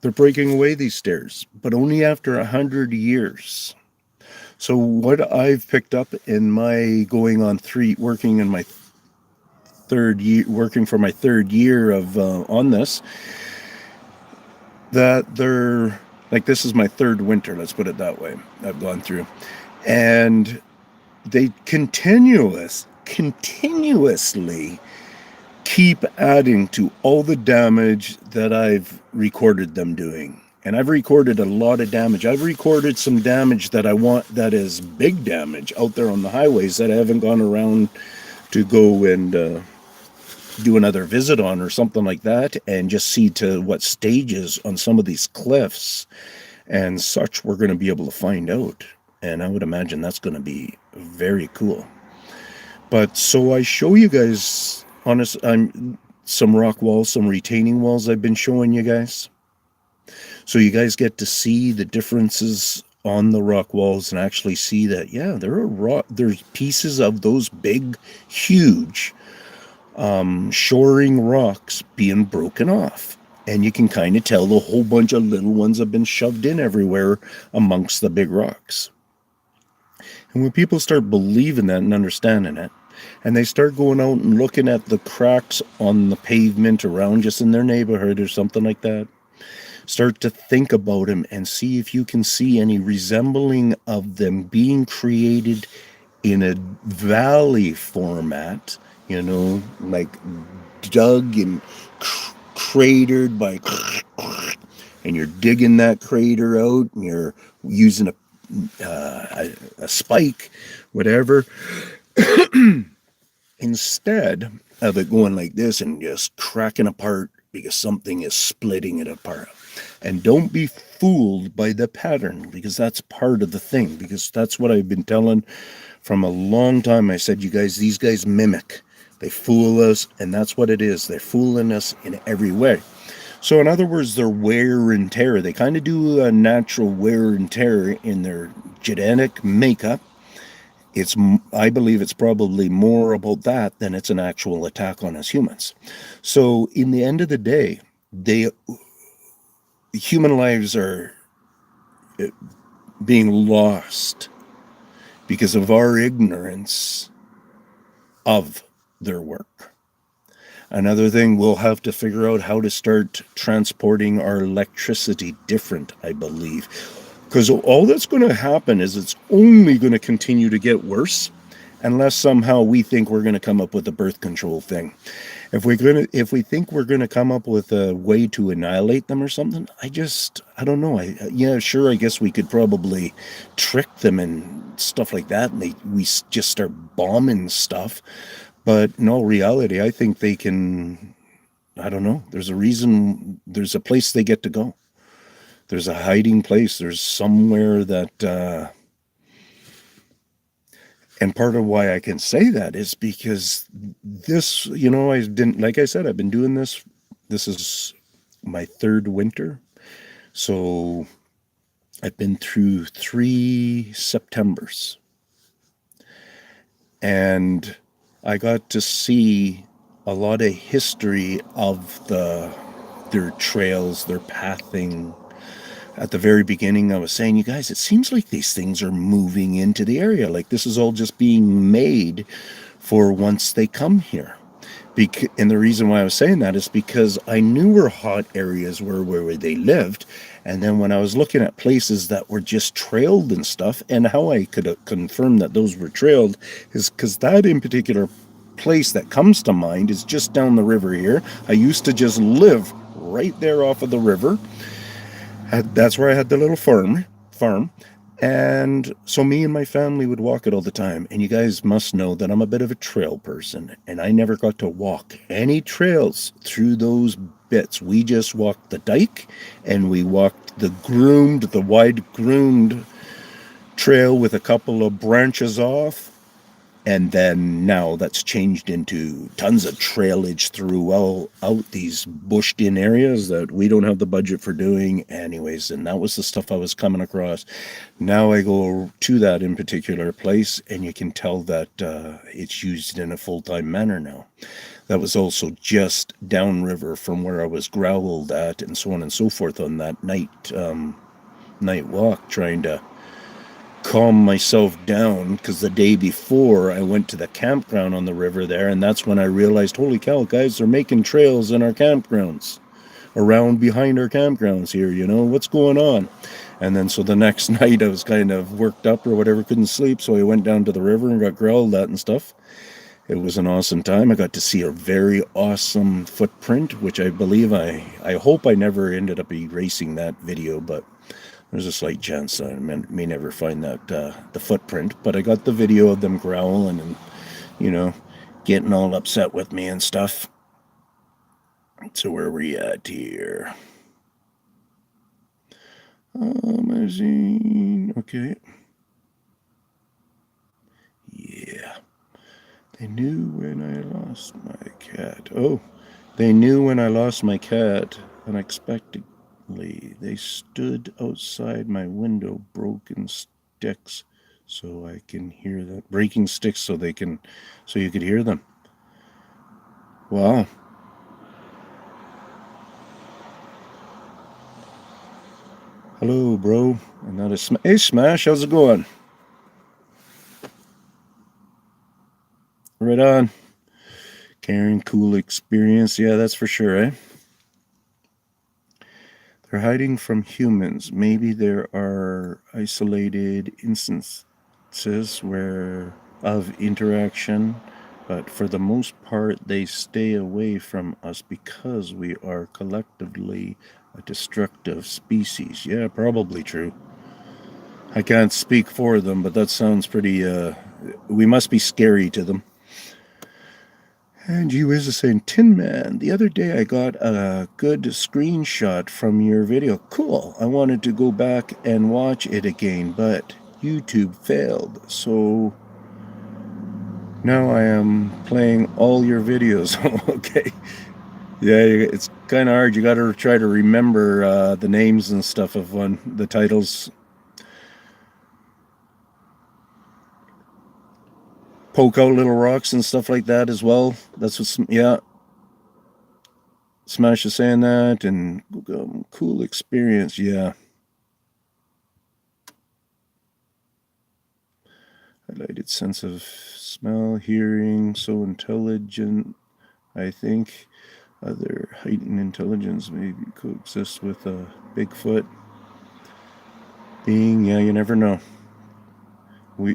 breaking away these stairs, but only after 100 years. So what I've picked up in my going on working in my third year, working for my third year of on this, that they're like, this is my third winter. Let's put it that way. I've gone through, and they continuously keep adding to all the damage that I've recorded them doing. And I've recorded a lot of damage. I've recorded some damage that that is big damage out there on the highways that I haven't gone around to go and do another visit on or something like that, and just see to what stages on some of these cliffs and such we're going to be able to find out. And I would imagine that's going to be very cool. But so I show you guys some rock walls, some retaining walls I've been showing you guys. So you guys get to see the differences on the rock walls and actually see that, yeah, there's pieces of those big, huge shoring rocks being broken off. And you can kind of tell the whole bunch of little ones have been shoved in everywhere amongst the big rocks. And when people start believing that and understanding it, and they start going out and looking at the cracks on the pavement around just in their neighborhood or something like that, start to think about them and see if you can see any resembling of them being created in a valley format, like dug and cratered by, and you're digging that crater out and you're using a spike, whatever, instead of it going like this and just cracking apart because something is splitting it apart. And don't be fooled by the pattern, because that's part of the thing, because that's what I've been telling from a long time. I said, these guys mimic. They fool us, and that's what it is. They're fooling us in every way. So in other words, they're wear and tear. They kind of do a natural wear and tear in their genetic makeup. I believe it's probably more about that than it's an actual attack on us humans. So in the end of the day, human lives are being lost because of our ignorance of their work. Another thing, we'll have to figure out how to start transporting our electricity different, I believe. Because all that's going to happen is it's only going to continue to get worse unless somehow we think we're going to come up with a birth control thing. If we think we're going to come up with a way to annihilate them or something, I don't know. Yeah, sure, I guess we could probably trick them and stuff like that, and we just start bombing stuff. But in all reality, I think they can, I don't know. There's a place they get to go. There's a hiding place. There's somewhere that, and part of why I can say that is because this, like I said, I've been doing this. This is my third winter. So I've been through 3 Septembers. And I got to see a lot of history of their trails, their pathing. At the very beginning, I was saying, you guys, it seems like these things are moving into the area. Like this is all just being made for once they come here. And the reason why I was saying that is because I knew where hot areas were where they lived. And then when I was looking at places that were just trailed and stuff, and how I could confirm that those were trailed is because that in particular place that comes to mind is just down the river here. I used to just live right there off of the river. That's where I had the little farm. And so me and my family would walk it all the time. And you guys must know that I'm a bit of a trail person. And I never got to walk any trails through those bits. We just walked the dike and we walked the wide groomed trail with a couple of branches off. And then now that's changed into tons of trailage throughout these bushed in areas that we don't have the budget for doing anyways. And that was the stuff I was coming across. Now I go to that in particular place and you can tell that it's used in a full-time manner now. That was also just downriver from where I was growled at and so on and so forth on that night walk, trying to calm myself down, because the day before I went to the campground on the river there, and that's when I realized, holy cow, guys, they're making trails in our campgrounds, around behind our campgrounds here, what's going on? And then so the next night I was kind of worked up or whatever, couldn't sleep, so I went down to the river and got growled at and stuff. It was an awesome time. I got to see a very awesome footprint, which I believe I hope I never ended up erasing that video, but there's a slight chance I may never find that the footprint. But I got the video of them growling and, getting all upset with me and stuff. So where are we at here? Magazine. Okay. Yeah. They knew when I lost my cat. Oh, they knew when I lost my cat unexpectedly. They stood outside my window, broken sticks, so I can hear them. Breaking sticks so you could hear them. Wow. Hello, bro. And that is hey, Smash. How's it going? Right on. Caring, cool experience. Yeah, that's for sure, eh? They're hiding from humans. Maybe there are isolated instances of interaction, but for the most part, they stay away from us because we are collectively a destructive species. Yeah, probably true. I can't speak for them, but that sounds pretty, we must be scary to them. And you is saying, Tin Man, the other day I got a good screenshot from your video. Cool. I wanted to go back and watch it again, but YouTube failed. So now I am playing all your videos. Okay. Yeah, it's kind of hard. You got to try to remember the names and stuff of the titles. Poke out little rocks and stuff like that as well. That's what, yeah. Smash is saying that, and cool experience, yeah. Highlighted sense of smell, hearing, so intelligent. I think other heightened intelligence maybe coexist with a Bigfoot being. Yeah, you never know. We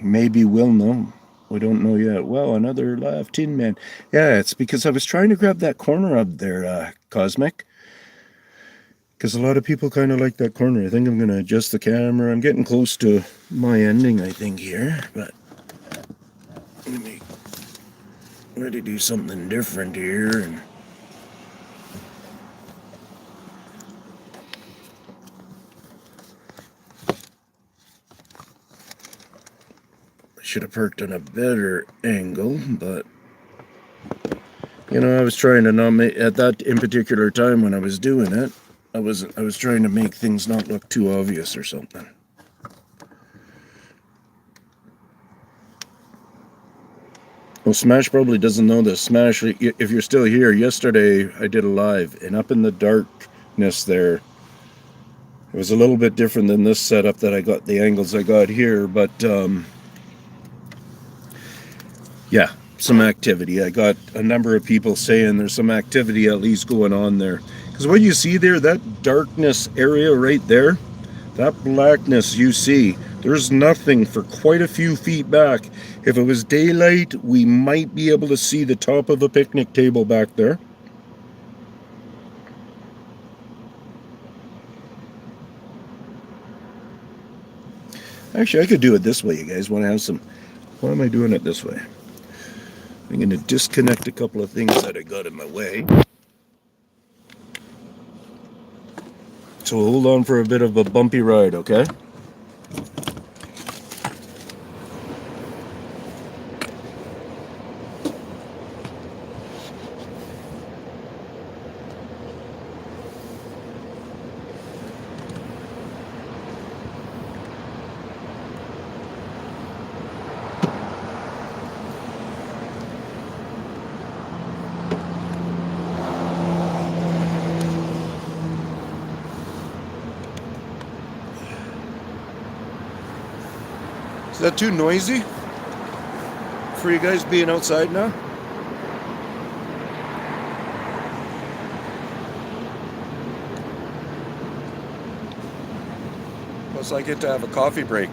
maybe will know. We don't know yet. Well, another live Tin Man. Yeah, it's because I was trying to grab that corner up there, Cosmic. Because a lot of people kind of like that corner. I think I'm going to adjust the camera. I'm getting close to my ending, I think, here. But let me try to do something different here. And I should have perked on a better angle, but I was trying to not make, at that in particular time when I was doing it, I was trying to make things not look too obvious or something. Well, Smash probably doesn't know this. Smash, if you're still here, yesterday I did a live, and up in the darkness there, it was a little bit different than this setup that I got, the angles I got here, but yeah, some activity. I got a number of people saying there's some activity at least going on there. Because what you see there, that darkness area right there, that blackness you see, there's nothing for quite a few feet back. If it was daylight, we might be able to see the top of a picnic table back there. Actually, I could do it this way. You guys want to have some... Why am I doing it this way? I'm going to disconnect a couple of things that I got in my way. So hold on for a bit of a bumpy ride, okay? Is that too noisy for you guys being outside now? Plus I get to have a coffee break.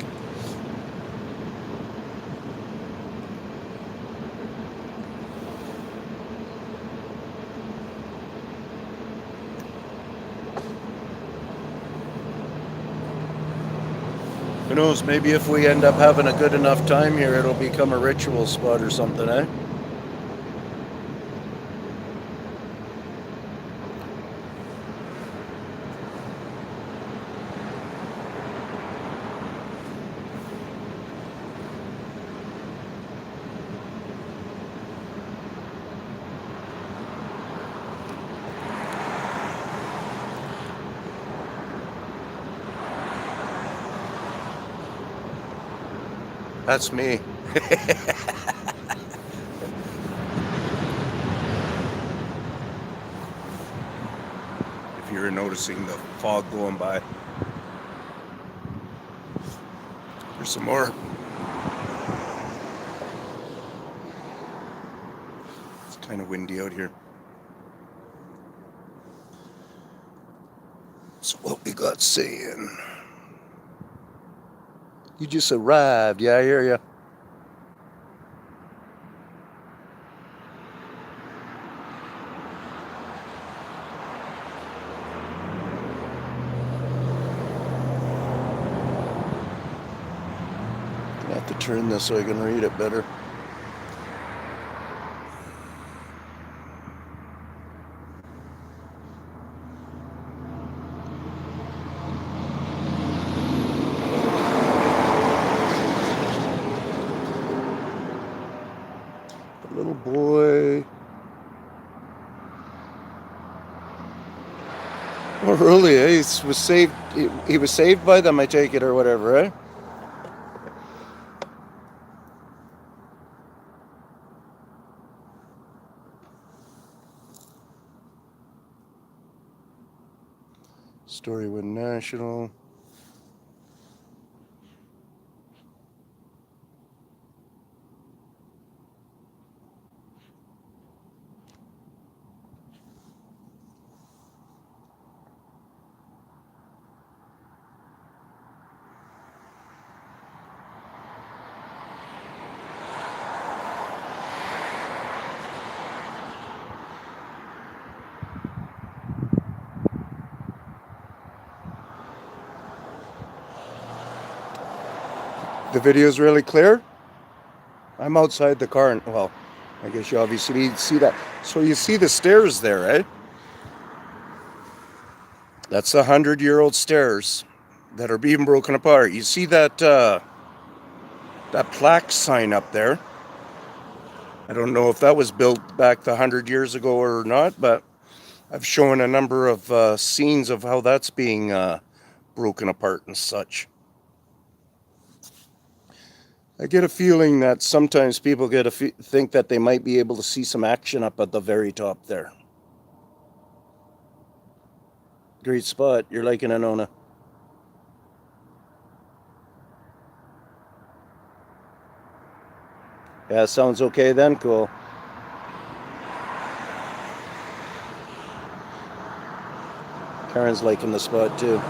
Who knows, maybe if we end up having a good enough time here, it'll become a ritual spot or something, eh? That's me. If you're noticing the fog going by. There's some more. It's kind of windy out here. So what we got saying? You just arrived. Yeah, I hear you. I have to turn this so I can read it better. The little boy. Oh, really? He was saved. He was saved by them, I take it, or whatever, eh? Story went national. The video's really clear. I'm outside the car, and well, I guess you obviously see that. So you see the stairs there, right? That's the 100-year-old stairs that are being broken apart. You see that that plaque sign up there? I don't know if that was built back the 100 years ago or not, but I've shown a number of scenes of how that's being broken apart and such. I get a feeling that sometimes people think that they might be able to see some action up at the very top there. Great spot. You're liking it, Nona. Yeah, sounds okay then. Cool. Karen's liking the spot too.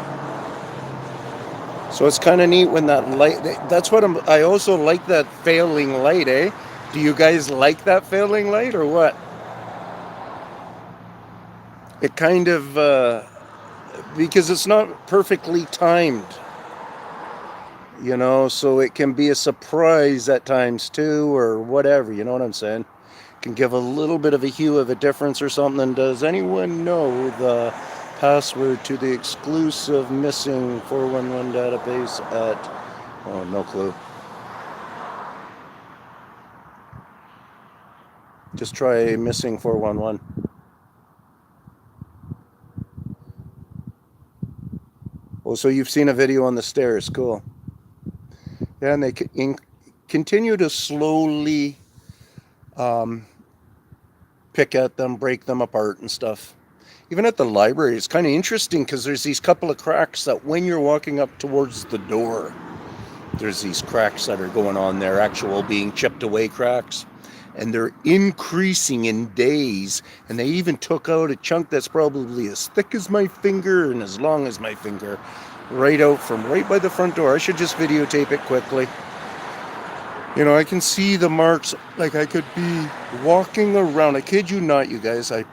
So it's kind of neat when that light. That's what I also like, that failing light, eh? Do you guys like that failing light or what? It kind of because it's not perfectly timed, so it can be a surprise at times too, or whatever. You know what I'm saying? Can give a little bit of a hue of a difference or something. Does anyone know the password to the exclusive missing 411 database at... Oh, no clue. Just try missing 411. Oh, so you've seen a video on the stairs. Cool. Yeah, and they continue to slowly pick at them, break them apart and stuff. Even at the library, it's kind of interesting because there's these couple of cracks that when you're walking up towards the door, there's these cracks that are going on there, actual being chipped away cracks. And they're increasing in days. And they even took out a chunk that's probably as thick as my finger and as long as my finger, right out from right by the front door. I should just videotape it quickly. I can see the marks. Like, I could be walking around. I kid you not, you guys. I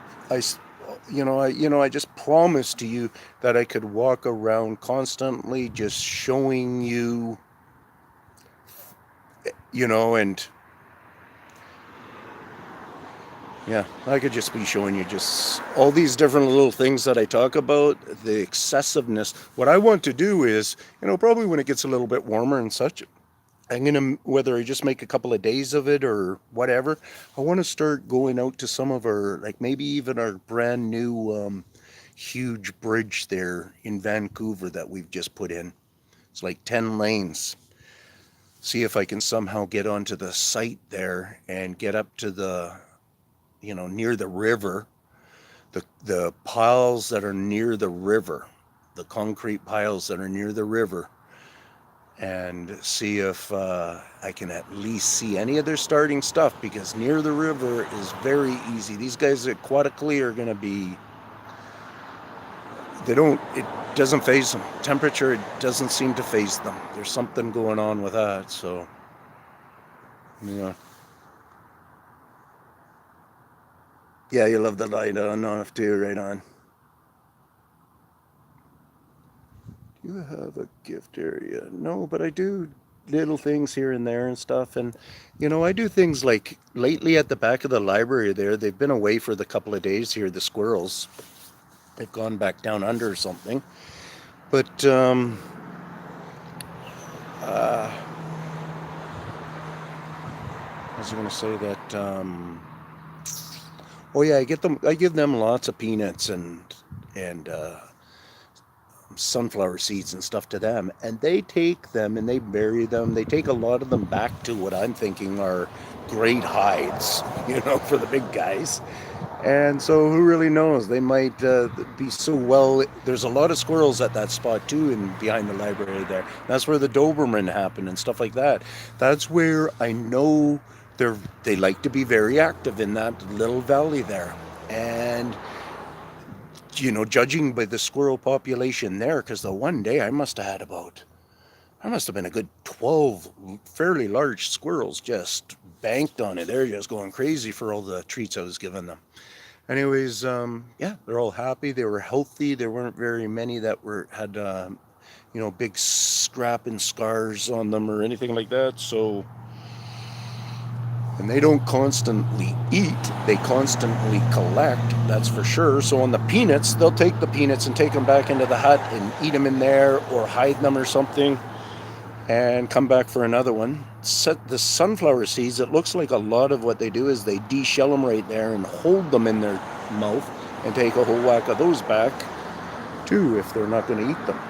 just promised to you that I could walk around constantly just showing you, and yeah, I could just be showing you just all these different little things that I talk about, the excessiveness. What I want to do is, probably when it gets a little bit warmer and such, I'm going to, whether I just make a couple of days of it or whatever, I want to start going out to some of our, like maybe even our brand new huge bridge there in Vancouver that we've just put in. It's like 10 lanes. See if I can somehow get onto the site there and get up to the, near the river, the piles that are near the river, the concrete piles that are near the river, and see if I can at least see any of their starting stuff, because near the river is very easy. These guys aquatically are going to be, it doesn't phase them. Temperature, it doesn't seem to phase them. There's something going on with that, so, yeah. Yeah, you love the light on off too, right on. Do you have a gift area? No, but I do little things here and there and stuff. And, I do things like lately at the back of the library there, they've been away for the couple of days here, the squirrels. They've gone back down under or something. But, I was going to say that, oh yeah, I give them lots of peanuts and sunflower seeds and stuff to them, and they take them and they bury them. They take a lot of them back to what I'm thinking are great hides, for the big guys. And so who really knows, they might be so well. There's a lot of squirrels at that spot too, and behind the library there. That's where the Doberman happened and stuff like that. That's where I know they like to be very active in that little valley there. And judging by the squirrel population there, because the one day I must have been a good 12 fairly large squirrels just banked on it. They're just going crazy for all the treats I was giving them. Anyways, yeah, they're all happy. They were healthy. There weren't very many that had big scrap and scars on them or anything like that. So, and they don't constantly eat, they constantly collect, that's for sure. So on the peanuts, they'll take the peanuts and take them back into the hut and eat them in there or hide them or something and come back for another one. The sunflower seeds, it looks like a lot of what they do is they de-shell them right there and hold them in their mouth and take a whole whack of those back too if they're not going to eat them.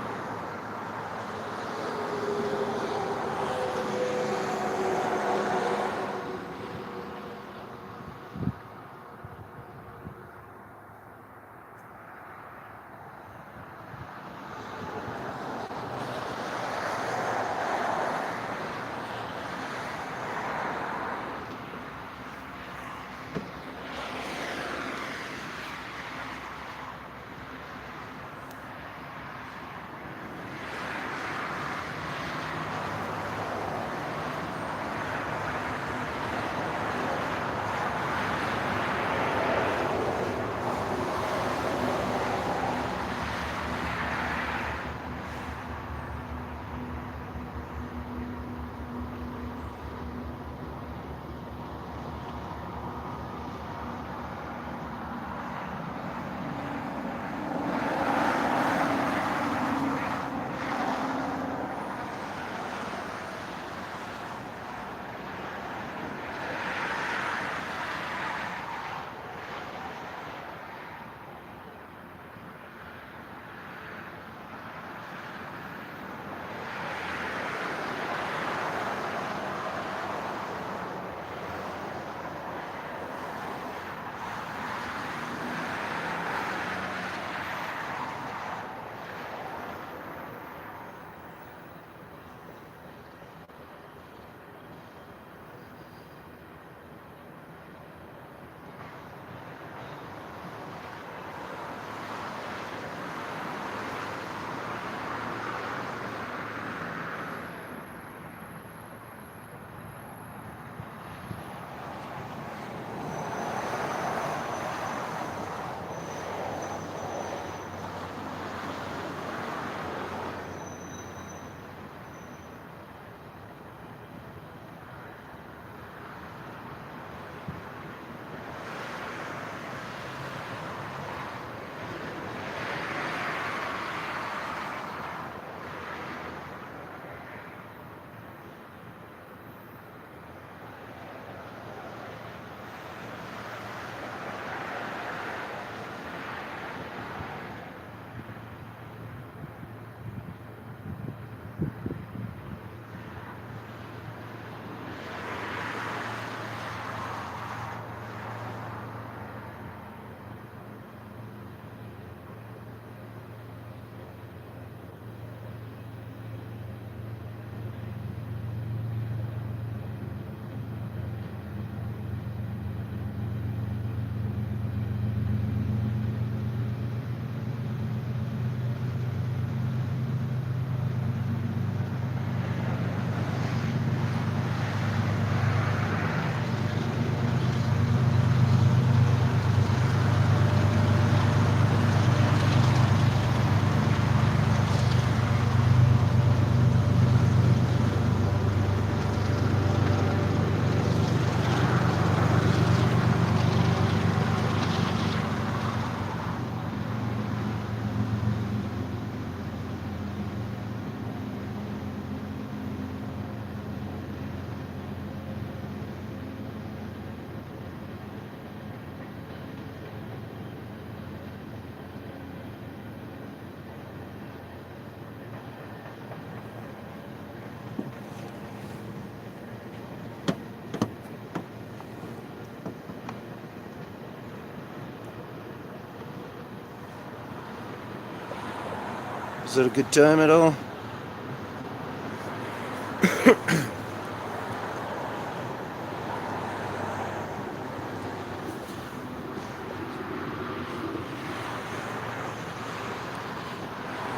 Is it a good time at all?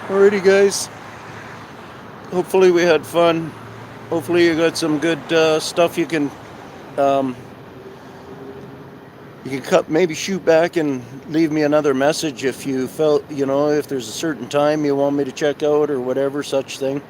Alrighty, guys. Hopefully we had fun. Hopefully you got some good stuff you can cut, maybe shoot back and leave me another message if you felt, if there's a certain time you want me to check out or whatever such thing.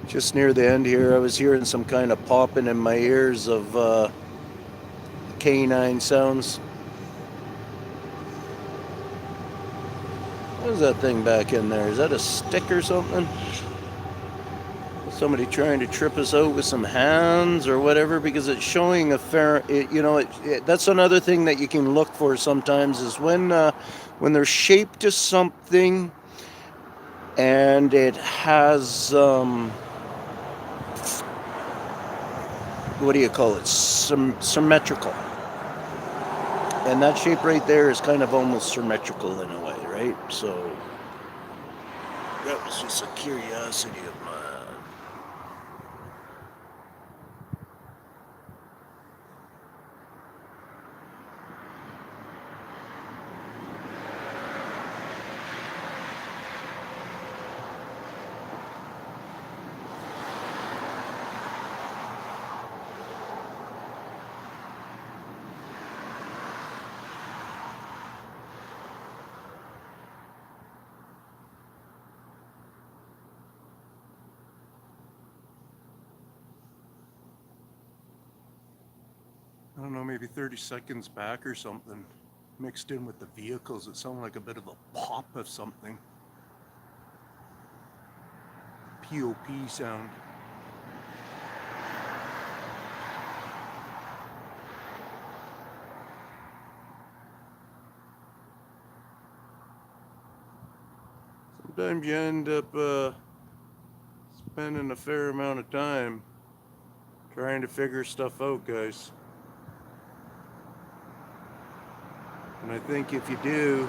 Just near the end here, I was hearing some kind of popping in my ears of canine sounds. What is that thing back in there? Is that a stick or something? Somebody trying to trip us out with some hands or whatever, because it's showing a fair, that's another thing that you can look for sometimes is when they're shaped to something and it has what do you call it, symmetrical, and that shape right there is kind of almost symmetrical in a way, right? So that was just a curiosity of mine. I don't know, maybe 30 seconds back or something, mixed in with the vehicles, it sounded like a bit of a pop of something. POP sound. Sometimes you end up spending a fair amount of time trying to figure stuff out, guys. And I think if you do,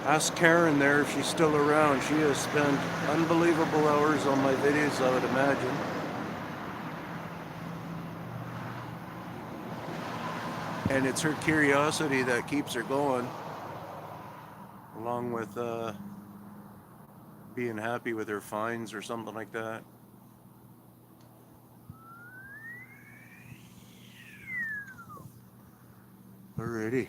ask Karen there if she's still around. She has spent unbelievable hours on my videos, I would imagine. And it's her curiosity that keeps her going, along with being happy with her finds or something like that. Alrighty.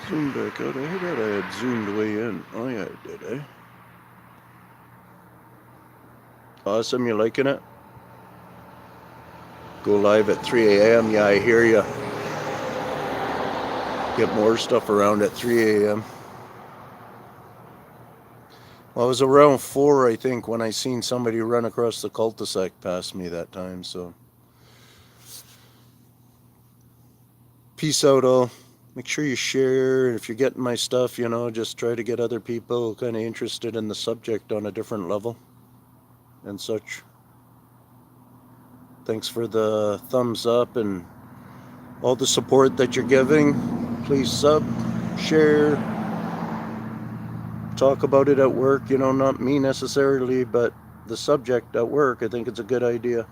Zoom back out. I thought I had zoomed way in. Oh yeah, I did, eh? Awesome, you liking it? Go live at 3 a.m. Yeah, I hear you. Get more stuff around at 3 a.m. Well, I was around 4, I think, when I seen somebody run across the cul-de-sac past me that time, so. Peace out, all. Make sure you share. If you're getting my stuff, just try to get other people kind of interested in the subject on a different level and such. Thanks for the thumbs up and all the support that you're giving. Please sub, share, talk about it at work, not me necessarily, but the subject at work. I think it's a good idea.